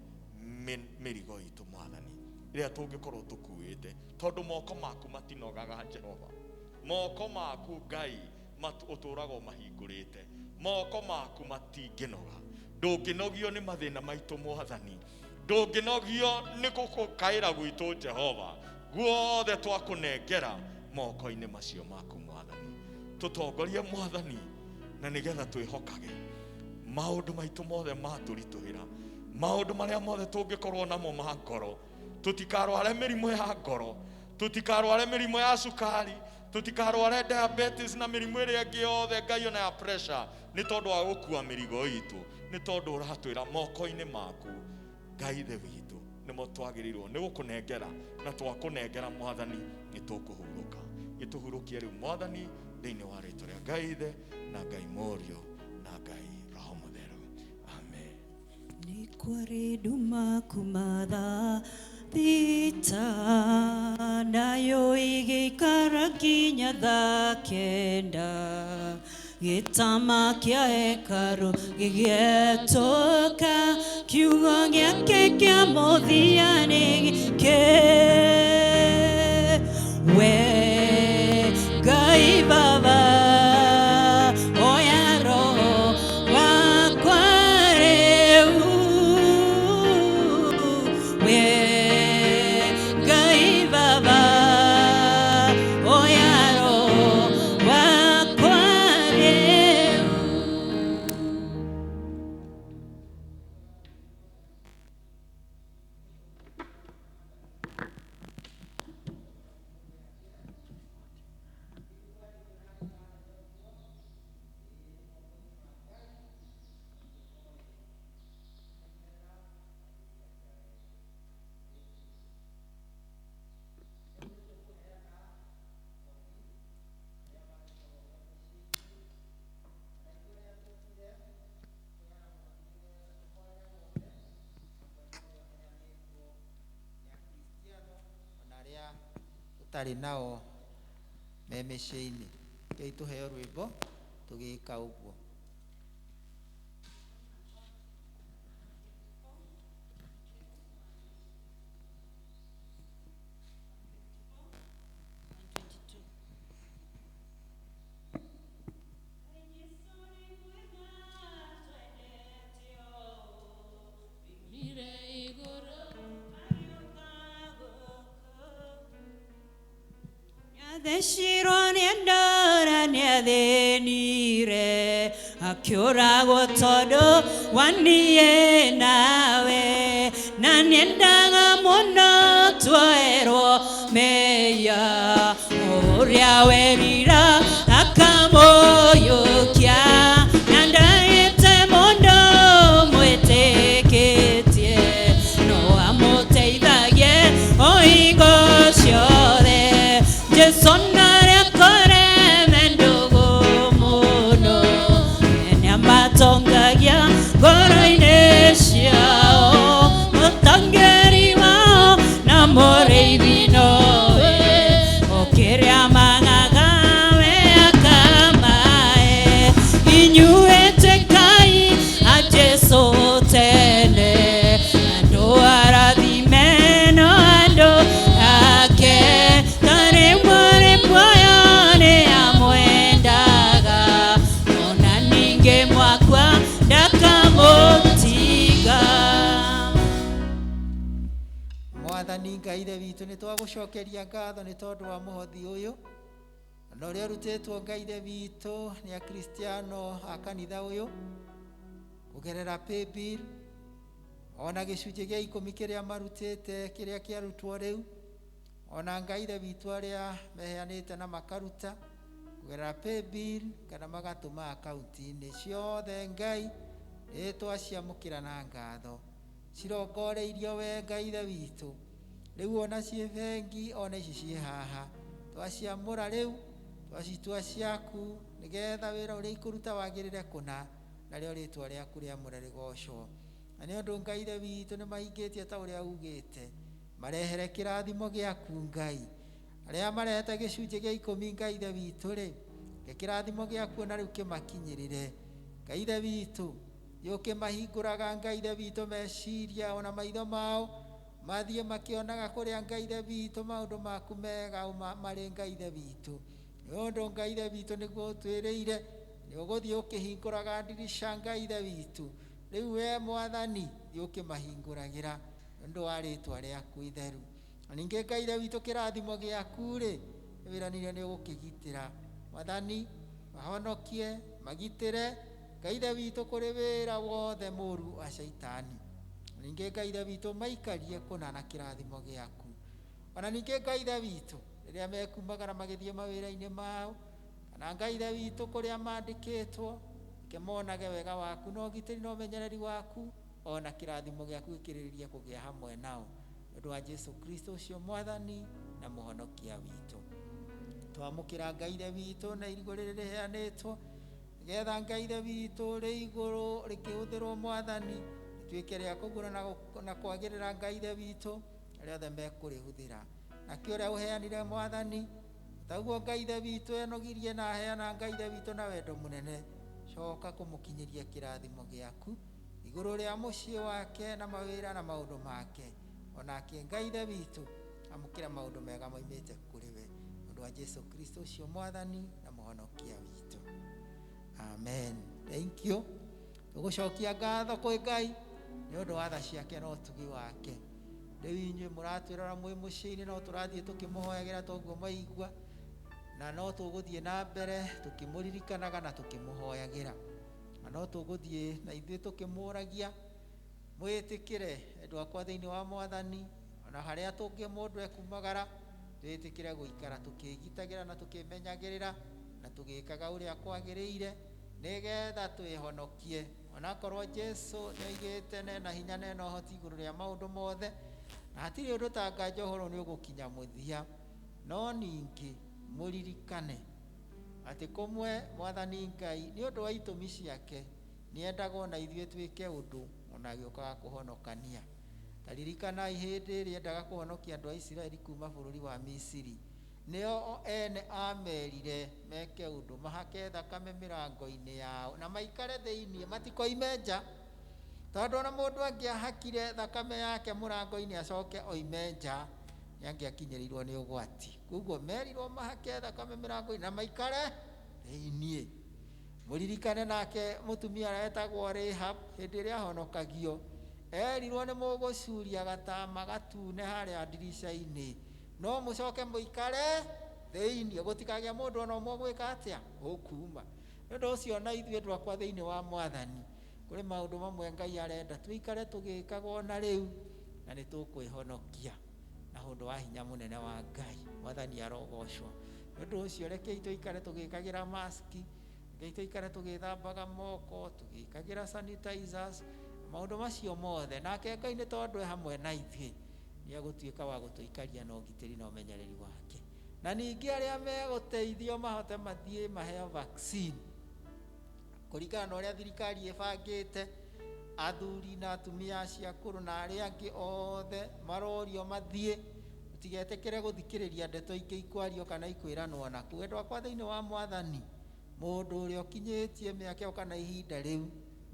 mĩrigo itũ Mwathani ĩrĩa tũngĩkorwo tũkuĩte, tondũ moko maku matinogaga Jehova. Moko maku Ngai ũtũraga ũmahingũrĩte, moko maku matingĩnoga. Ndũngĩnogio nĩ mathĩna maitũ Mwathani, ndũngĩnogio nĩ gũkaĩra gwitũ Jehova. Guothe twakũnengera moko-inĩ macio maku Mwathani. Tũtongorie Mwathani, na nĩgetha twĩhokage maũndũ maitũ mothe matũritũhĩra, maũndũ marĩa mothe tũngĩkorwo namo ma ngoro. Tũtikarware mĩrimũ ya ngoro, tũtikarware mĩrimũ ya cukari, tũtikarware diabetes na mĩrimũ ĩrĩa ĩngĩ yothe Ngai, ona ya pressure, nĩ tondũ wa gũkua mĩrigo itũ, nĩ tondũ ũratwĩra moko-inĩ maku Ngai ithe witũ nĩmo twagĩrĩirwo nĩ gũkũnengera, na twakũnengera Mwathani nĩ tũkũhurũka. Gĩtũhurũkie rĩu Mwathani thĩinĩ wa rĩĩtwa rĩa Ngai ithe na Ngai Mũriũ na Ngai Roho Mũtheru. Amen. Nĩ kwarĩ nduma kumatha thita nayo igĩikara nginya thaa kenda, gĩtama kĩa hekarũ gĩgĩetũka, kiugo gĩake kĩa mũthia nĩ gĩkĩ: we Ngai Baba oya roho wakwa rĩu, we Ngai Baba oya roho wakwa rĩu. matarĩ nao me mĩciĩ-inĩ. Kĩi tũheo rwĩmbo tũgĩka ũguo. Deshiro niendora niadenire akioragwo todo wanie nawe na niendaga muno twaerwo meya uria werira akamoyokia na ndaete muno mwĩtĩkĩtie no amuteithagie o hingo ciothe. Jesu narekore mendugu muno nĩamatongagia ngoro-inĩ ciao mũtongeri wao na mũrĩithi nowe ũkĩrĩa mang'aga we akamae inyuĩ tĩkai a Jesu tene andũ arathime no andũ ake Mwathani Ngai ithe witũ nĩ twagũcokeria ngatho nĩ tondũ wa mũhothi ũyũ na ũrĩa ũrutĩtwo Ngai ithe witũ nĩ akristiano a kanitha ũyũ kũgerera paybill ona gĩcunjĩ gĩa 10 kĩrĩa marutĩte kĩrĩa kĩarutwo rĩu ona Ngai ithe witũ arĩa meheanĩte na makaruta kũgerera paybill kana magatũma akaunti-inĩ ciothe Ngai nĩtwaciamũkĩra na ngatho cirongoreirio we Ngai ithe witũ rĩu ona ciĩ bengi ona ici ciĩ haha twaciamũra rĩu twacitua ciaku nĩgetha wĩra ũrĩa ikũruta wagĩrĩre kũna narĩo rĩtwa rĩaku rĩamũre rĩgocwo na nĩ ũndũ Ngai ithe witũ nĩ mahingĩtie ta ũrĩa ugĩte marehere kĩrathimo gĩaku Ngai arĩa marehete gĩcunjĩ gĩa 10 Ngai ithe witũ rĩ kĩrathimo gĩaku ona rĩu kĩmakinyĩrĩre Ngai ithe witũ yoke mahingũraga Ngai ithe witũ meciria ona maitho mao mathiĩ makĩonaga kũrĩa Ngai ithe witũ maũndũ maku mega marĩ Ngai ithe witũ nĩ ũndũ Ngai ithe witũ nĩguo ũtwĩrĩire nĩ ũgũthiĩ ũkĩhingũraga ndirisha Ngai ithe witũ rĩu we Mwathani yoke mahingũragĩra ũndũ wa rĩtwa rĩaku itheru na ningĩ Ngai ithe witũ kĩrathimo gĩaku rĩ wĩranĩire nĩ ũgũkĩgitĩra Mwathani mahonokie magitĩre Ngai ithe witũ kũrĩ wĩra wothe mũru wa Shaitani ningĩ Ngai ithe witũ maikarie kũna na kĩrathimo gĩaku ona ningĩ Ngai ithe witũ rĩrĩa mekumagara magĩthiĩ mawĩra-inĩ mao kana Ngai ithe witũ kũrĩa mandĩkĩtwo kemonage wega waku na ũgitĩri na ũmenyereri waku ona kĩrathimo gĩaku gĩkĩrĩrĩrie kũgĩa hamwe nao ũndũ wa Jesu Kristo ũcio Mwathani na mũhonokia witũ twamũkĩra Ngai ithe witũ na irigũ rĩrĩ rĩheanĩtwo nĩgetha Ngai ithe witũ rĩ igũrũ rĩkĩhũthĩrwo Mwathani rĩtuĩke rĩa kũguna na kwagĩrĩra Ngai ithe witũ arĩa othe mekũrĩhũthĩra nakĩo ũrĩa ũheanire Mwathani taguo Ngai ithe witũ enogirie na aheana Ngai ithe witũ na wendo mũnene coka kũmũkinyĩria kĩrathimo gĩaku igũrũ rĩa mũciĩ wake na mawĩra na maũndũ make onake Ngai ithe witũ amũkĩra maũndũ mega moimĩte kũrĩ we ũndũ wa Jesu Kristo ũcio Mwathani na mũhonokia witũ amen. Thank you. Tũgũcokia ngatho kwĩ Ngai nĩ ũndũ wa tha ciake na ũtugi wake rĩu inyuĩ mũratwĩrora mwĩ mũciĩ-inĩ no tũrathiĩ tũkĩmũhoyagĩra toguo maigua na no tũgũthiĩ na mbere tũkĩmũririkanaga na tũkĩmũhoyagĩra na no tũgũthiĩ na ithuĩ tũkĩmũragia mwĩtĩkĩre endwa akwa thĩinĩ wa Mwathani ona harĩa tũngĩ mũndũ ekumagara twĩtĩkĩre gũikara tũkĩgitagĩra na tũkĩmenyagĩrĩra na tũgĩkaga ũrĩa kwagĩrĩire nĩgetha twĩhonokie onakorwo Jesu nĩoigĩte na hinya na ũhoti igũrũ rĩa maũndũ mothe na hatirĩ ũndũ ta anga njohoro nĩ ũgũkinya mũthia no ningĩ mũririkane atĩ kũmwe Mwathani Ngai nĩ ũndũ wa itũmi ciake nĩendaga ona ithuĩ twĩke ũndũ ona agĩũkaga kũhonokania. Taririkanai hĩndĩ ĩrĩa endaga kũhonokia andũ a Isiraeli kuma bũrũri wa Misiri nĩo ene amerire meke ũndũ mahake thakame mĩrango-inĩ yao na maikare thĩinĩ matikoime nja, tondũ ona mũndũ angĩahakire thakame yake mũrango-inĩ acoke oime nja nĩangĩakinyĩrĩirwo nĩ ũgwati. Koguo merirwo mahake thakame mĩrango-inĩ na maikare thĩinĩ. Mũririkane nake mũtumia aretagwo Rahab hĩndĩ ĩrĩa ahonokagio, erirwo nĩ mũgũcuria gatama gatune harĩa ndirica-inĩ, no mũcoke mũikare thĩinĩ, gũtikagĩa mũndũ ona ũmwe gwĩka atĩa ũkuuma. Nĩ ũndũ ũcio na ithuĩ twakwa thĩinĩ wa Mwathani, kũrĩ maũndũ mamwe Ngai arenda tũikare tũgĩkaga ona rĩu, na nĩ tũkwĩhonokia na ũndũ wa hinya mũnene wa Ngai. Mwathani arogocwo. Nĩ ũndũ ũcio rekei tũikare tũgĩkagĩra maski, rekei tũikare tũgĩthambaga moko, tũgĩkagĩra sanitizers, maũndũ macio mothe. Nake Ngai nĩ tondũ hamwe na ithuĩ nĩ egũtuĩka wa gũtũikaria na ũgitĩri na ũmenyereri wake. Na ningĩ arĩa megũteithio mahote mathiĩ maheo vaccine kũringana na ũrĩa thirikari ĩbangĩte, athuri na atumia acio akũrũ na arĩa angĩ othe marorio mathiĩ. Tũtigetĩkĩre gũthikĩrĩria ndeto ingĩ ikwario kana ikwĩranwo naku. Wendo wakwa thĩinĩ wa Mwathani, mũndũ ũrĩa ũkinyĩtie mĩaka kana ihinda rĩu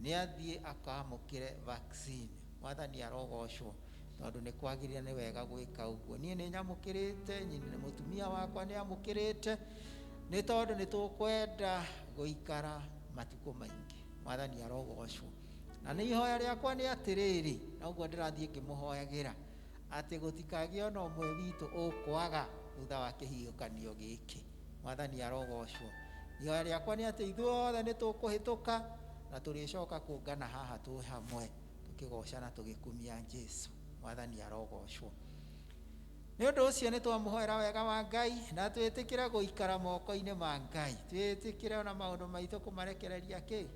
nĩ athiĩ akamũkĩre vaccine. Mwathani arogocwo, tondũ nĩ kwagĩrĩire nĩ wega gwĩka ũguo. Niĩ nĩ nyamũkĩrĩte, nyina mũtumia wakwa nĩ amũkĩrĩte, nĩ tondũ nĩ tũkwenda gũikara matukũ maingĩ. Mwathani arogocwo. Na nĩ ihoya rĩakwa nĩ atĩrĩrĩ, na ũguo ndĩrathiĩ ngĩmũhoyagĩra, atĩ gũtikagĩe ona ũmwe witũ ũkwaga thutha wa kĩhiũkanio gĩkĩ. Mwathani arogocwo. Ihoya rĩakwa nĩ atĩ ithuothe nĩ tũkũhĩtũka na tũrĩcoka kũngana haha twĩ hamwe tũkĩgoca na tũgĩkumia Jesũ. Mwathani arogocwo. Nĩ ũndũ ũcio nĩ twamũhoera wega wa Ngai na twĩtĩkĩre gũikara moko-inĩ ma Ngai, twĩtĩkĩre ona maũndũ maitũ kũmarekereria kĩ.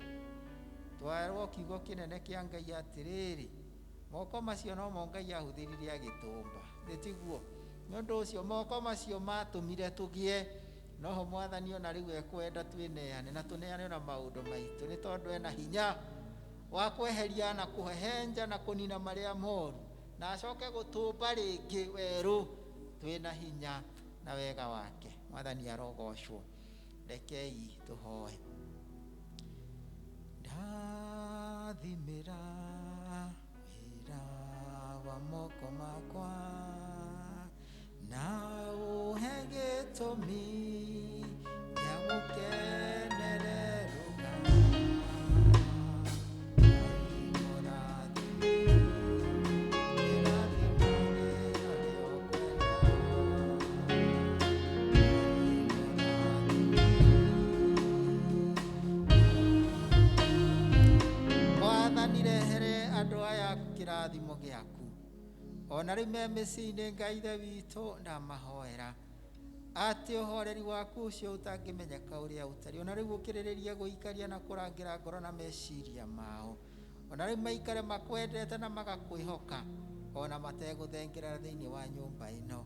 Twarwo kiugo kĩnene kĩa Ngai atĩrĩrĩ, moko macio no mo Ngai ahũthĩrire agĩtũmba, nĩ tiguo. Nĩ ũndũ ũcio moko macio matũmire tũgĩe, noho Mwathani ona rĩu ekwenda twĩneane na tũneane ona maũndũ maitũ, nĩ tondũ ena hinya wa kweheria na kũhehenja na kũnina marĩa moru, na acoke gũtũmba rĩngĩ werũ twĩna hinya na wega wake. Mwathani arogocwo. Rekei tũhoe. Ndathimĩra wĩra wa moko makwa na ũhe gĩtũmi gĩa gũkenererũka. Andũ aya kĩrathimo gĩaku ona rĩu me mĩciĩ-inĩ, Ngai Ithe witũ ndamahoera atĩ ũhoreri waku ũcio ũtangĩmenyeka ũrĩa ũtariĩ, ona rĩu ũkĩrĩrĩrie gũikaria na kũrangĩra ngoro na meciria mao, ona rĩu maikare makwendete na magakwĩhoka ona mategũthengerera thĩinĩ wa nyũmba ĩno.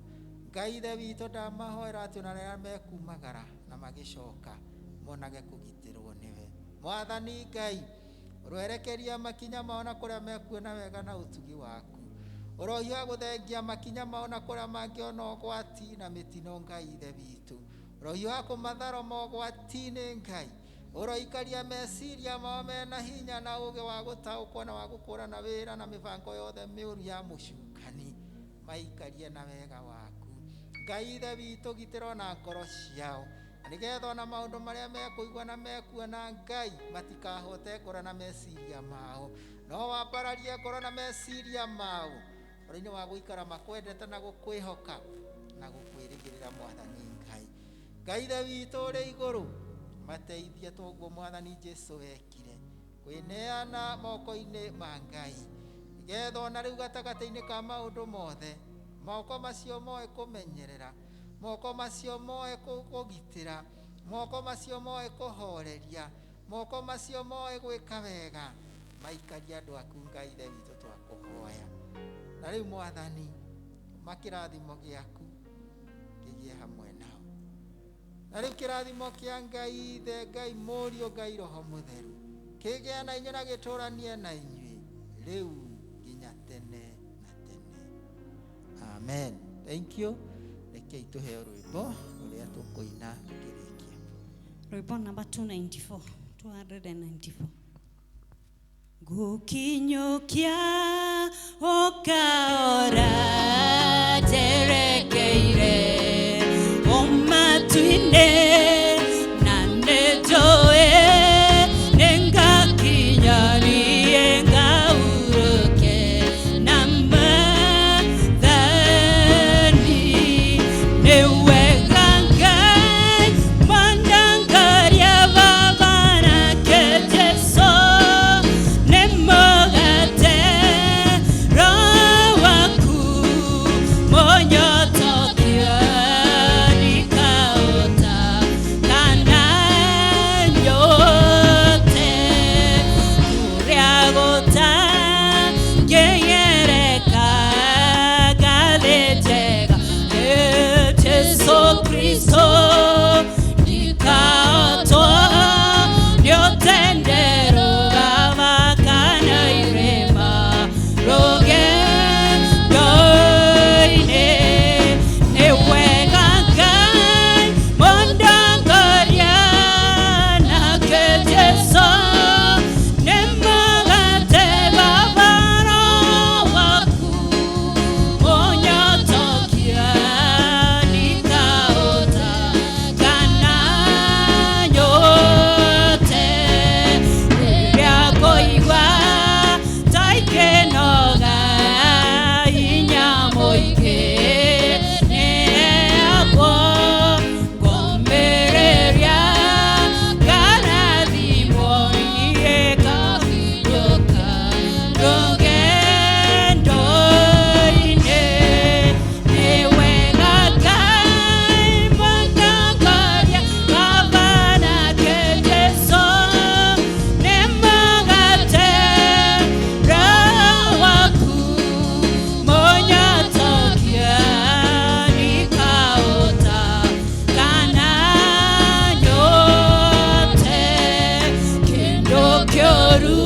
Ngai Ithe witũ ndamahoera atĩ ona rĩrĩa mekumagara na magĩcoka monage kũgitĩrwo nĩwe. Mwathani Ngai, ũroerekeria makinya mao na kũrĩa mekuona wega na ũtugi waku, ũrohiũha gũthengia makinya mao na kũrĩa mangĩona ũgwati na mĩtino. Ngai Ithe witũ, ũrohiũha kũmatharo mogwati-inĩ. Ngai, ũroikaria meciria mao mena hinya na ũũgĩ wa gũtaũkwo na wa gũkũrana wĩra na mĩbango yothe mĩũru ya mũcukani, maikarie na wega waku. Ngai Ithe witũ, gitĩra na ngoro ciao, nĩgetha ona maũndũ marĩa mekũigua na mekuona Ngai matikahote ngoro na meciria mao, no wambararie ngoro na meciria mao ũrĩa-inĩ wa gũikara makwendete na gũkwĩhoka na gũkwĩrĩgĩrĩra. Mwathani Ngai, Ngai Ithe witũ ũrĩ igũrũ, mateithie toguo Mwathani Jesũ wekire, kwĩneana moko-inĩ ma Ngai, nĩgetha ona rĩu gatagatĩ-inĩ ka maũndũ mothe moko macio moe kũmenyerera, moko macio moe kũgitĩra, moko macio moe kũhoreria, moko macio moe gwĩka wega, maikaria andũ aku. Ngai Ithe witũ twakũhoya, na rĩu Mwathani makĩrathimo gĩaku kĩgĩe hamwe nao, na rĩu kĩrathimo kĩa Ngai Ithe, Ngai Mũriũ, Ngai Roho Mũtheru kĩgĩe na inyuĩ na gĩtũranie na inyuĩ rĩu nginya tene na tene. Amen. Thank you. Reke ituheo rwimbo ruria tukuina tukirikia. Rwimbo number 294. Gukinyukia okaora terekeire omatuine nanejoe nengakinyarie ngauruke namadhani newegangai mandangaria vavana kejeso nemogate rawaku monyotokia nikaota kananyote uriagota ngeyereka galetega Jesu Kristo nikaotoa nyotendero gavakana irema rogendoine newegangai mondangaria nakejeso nemagate vavaro waku onyotokia nikaota kananyote ririakoigua taikenoga inyamoike neakwo ngomereria karathimo niekahiroka rogendoine newegakai mondangaria vavana kejeso nemagate rawaku monyotokia nikaota kananyote kendo kioru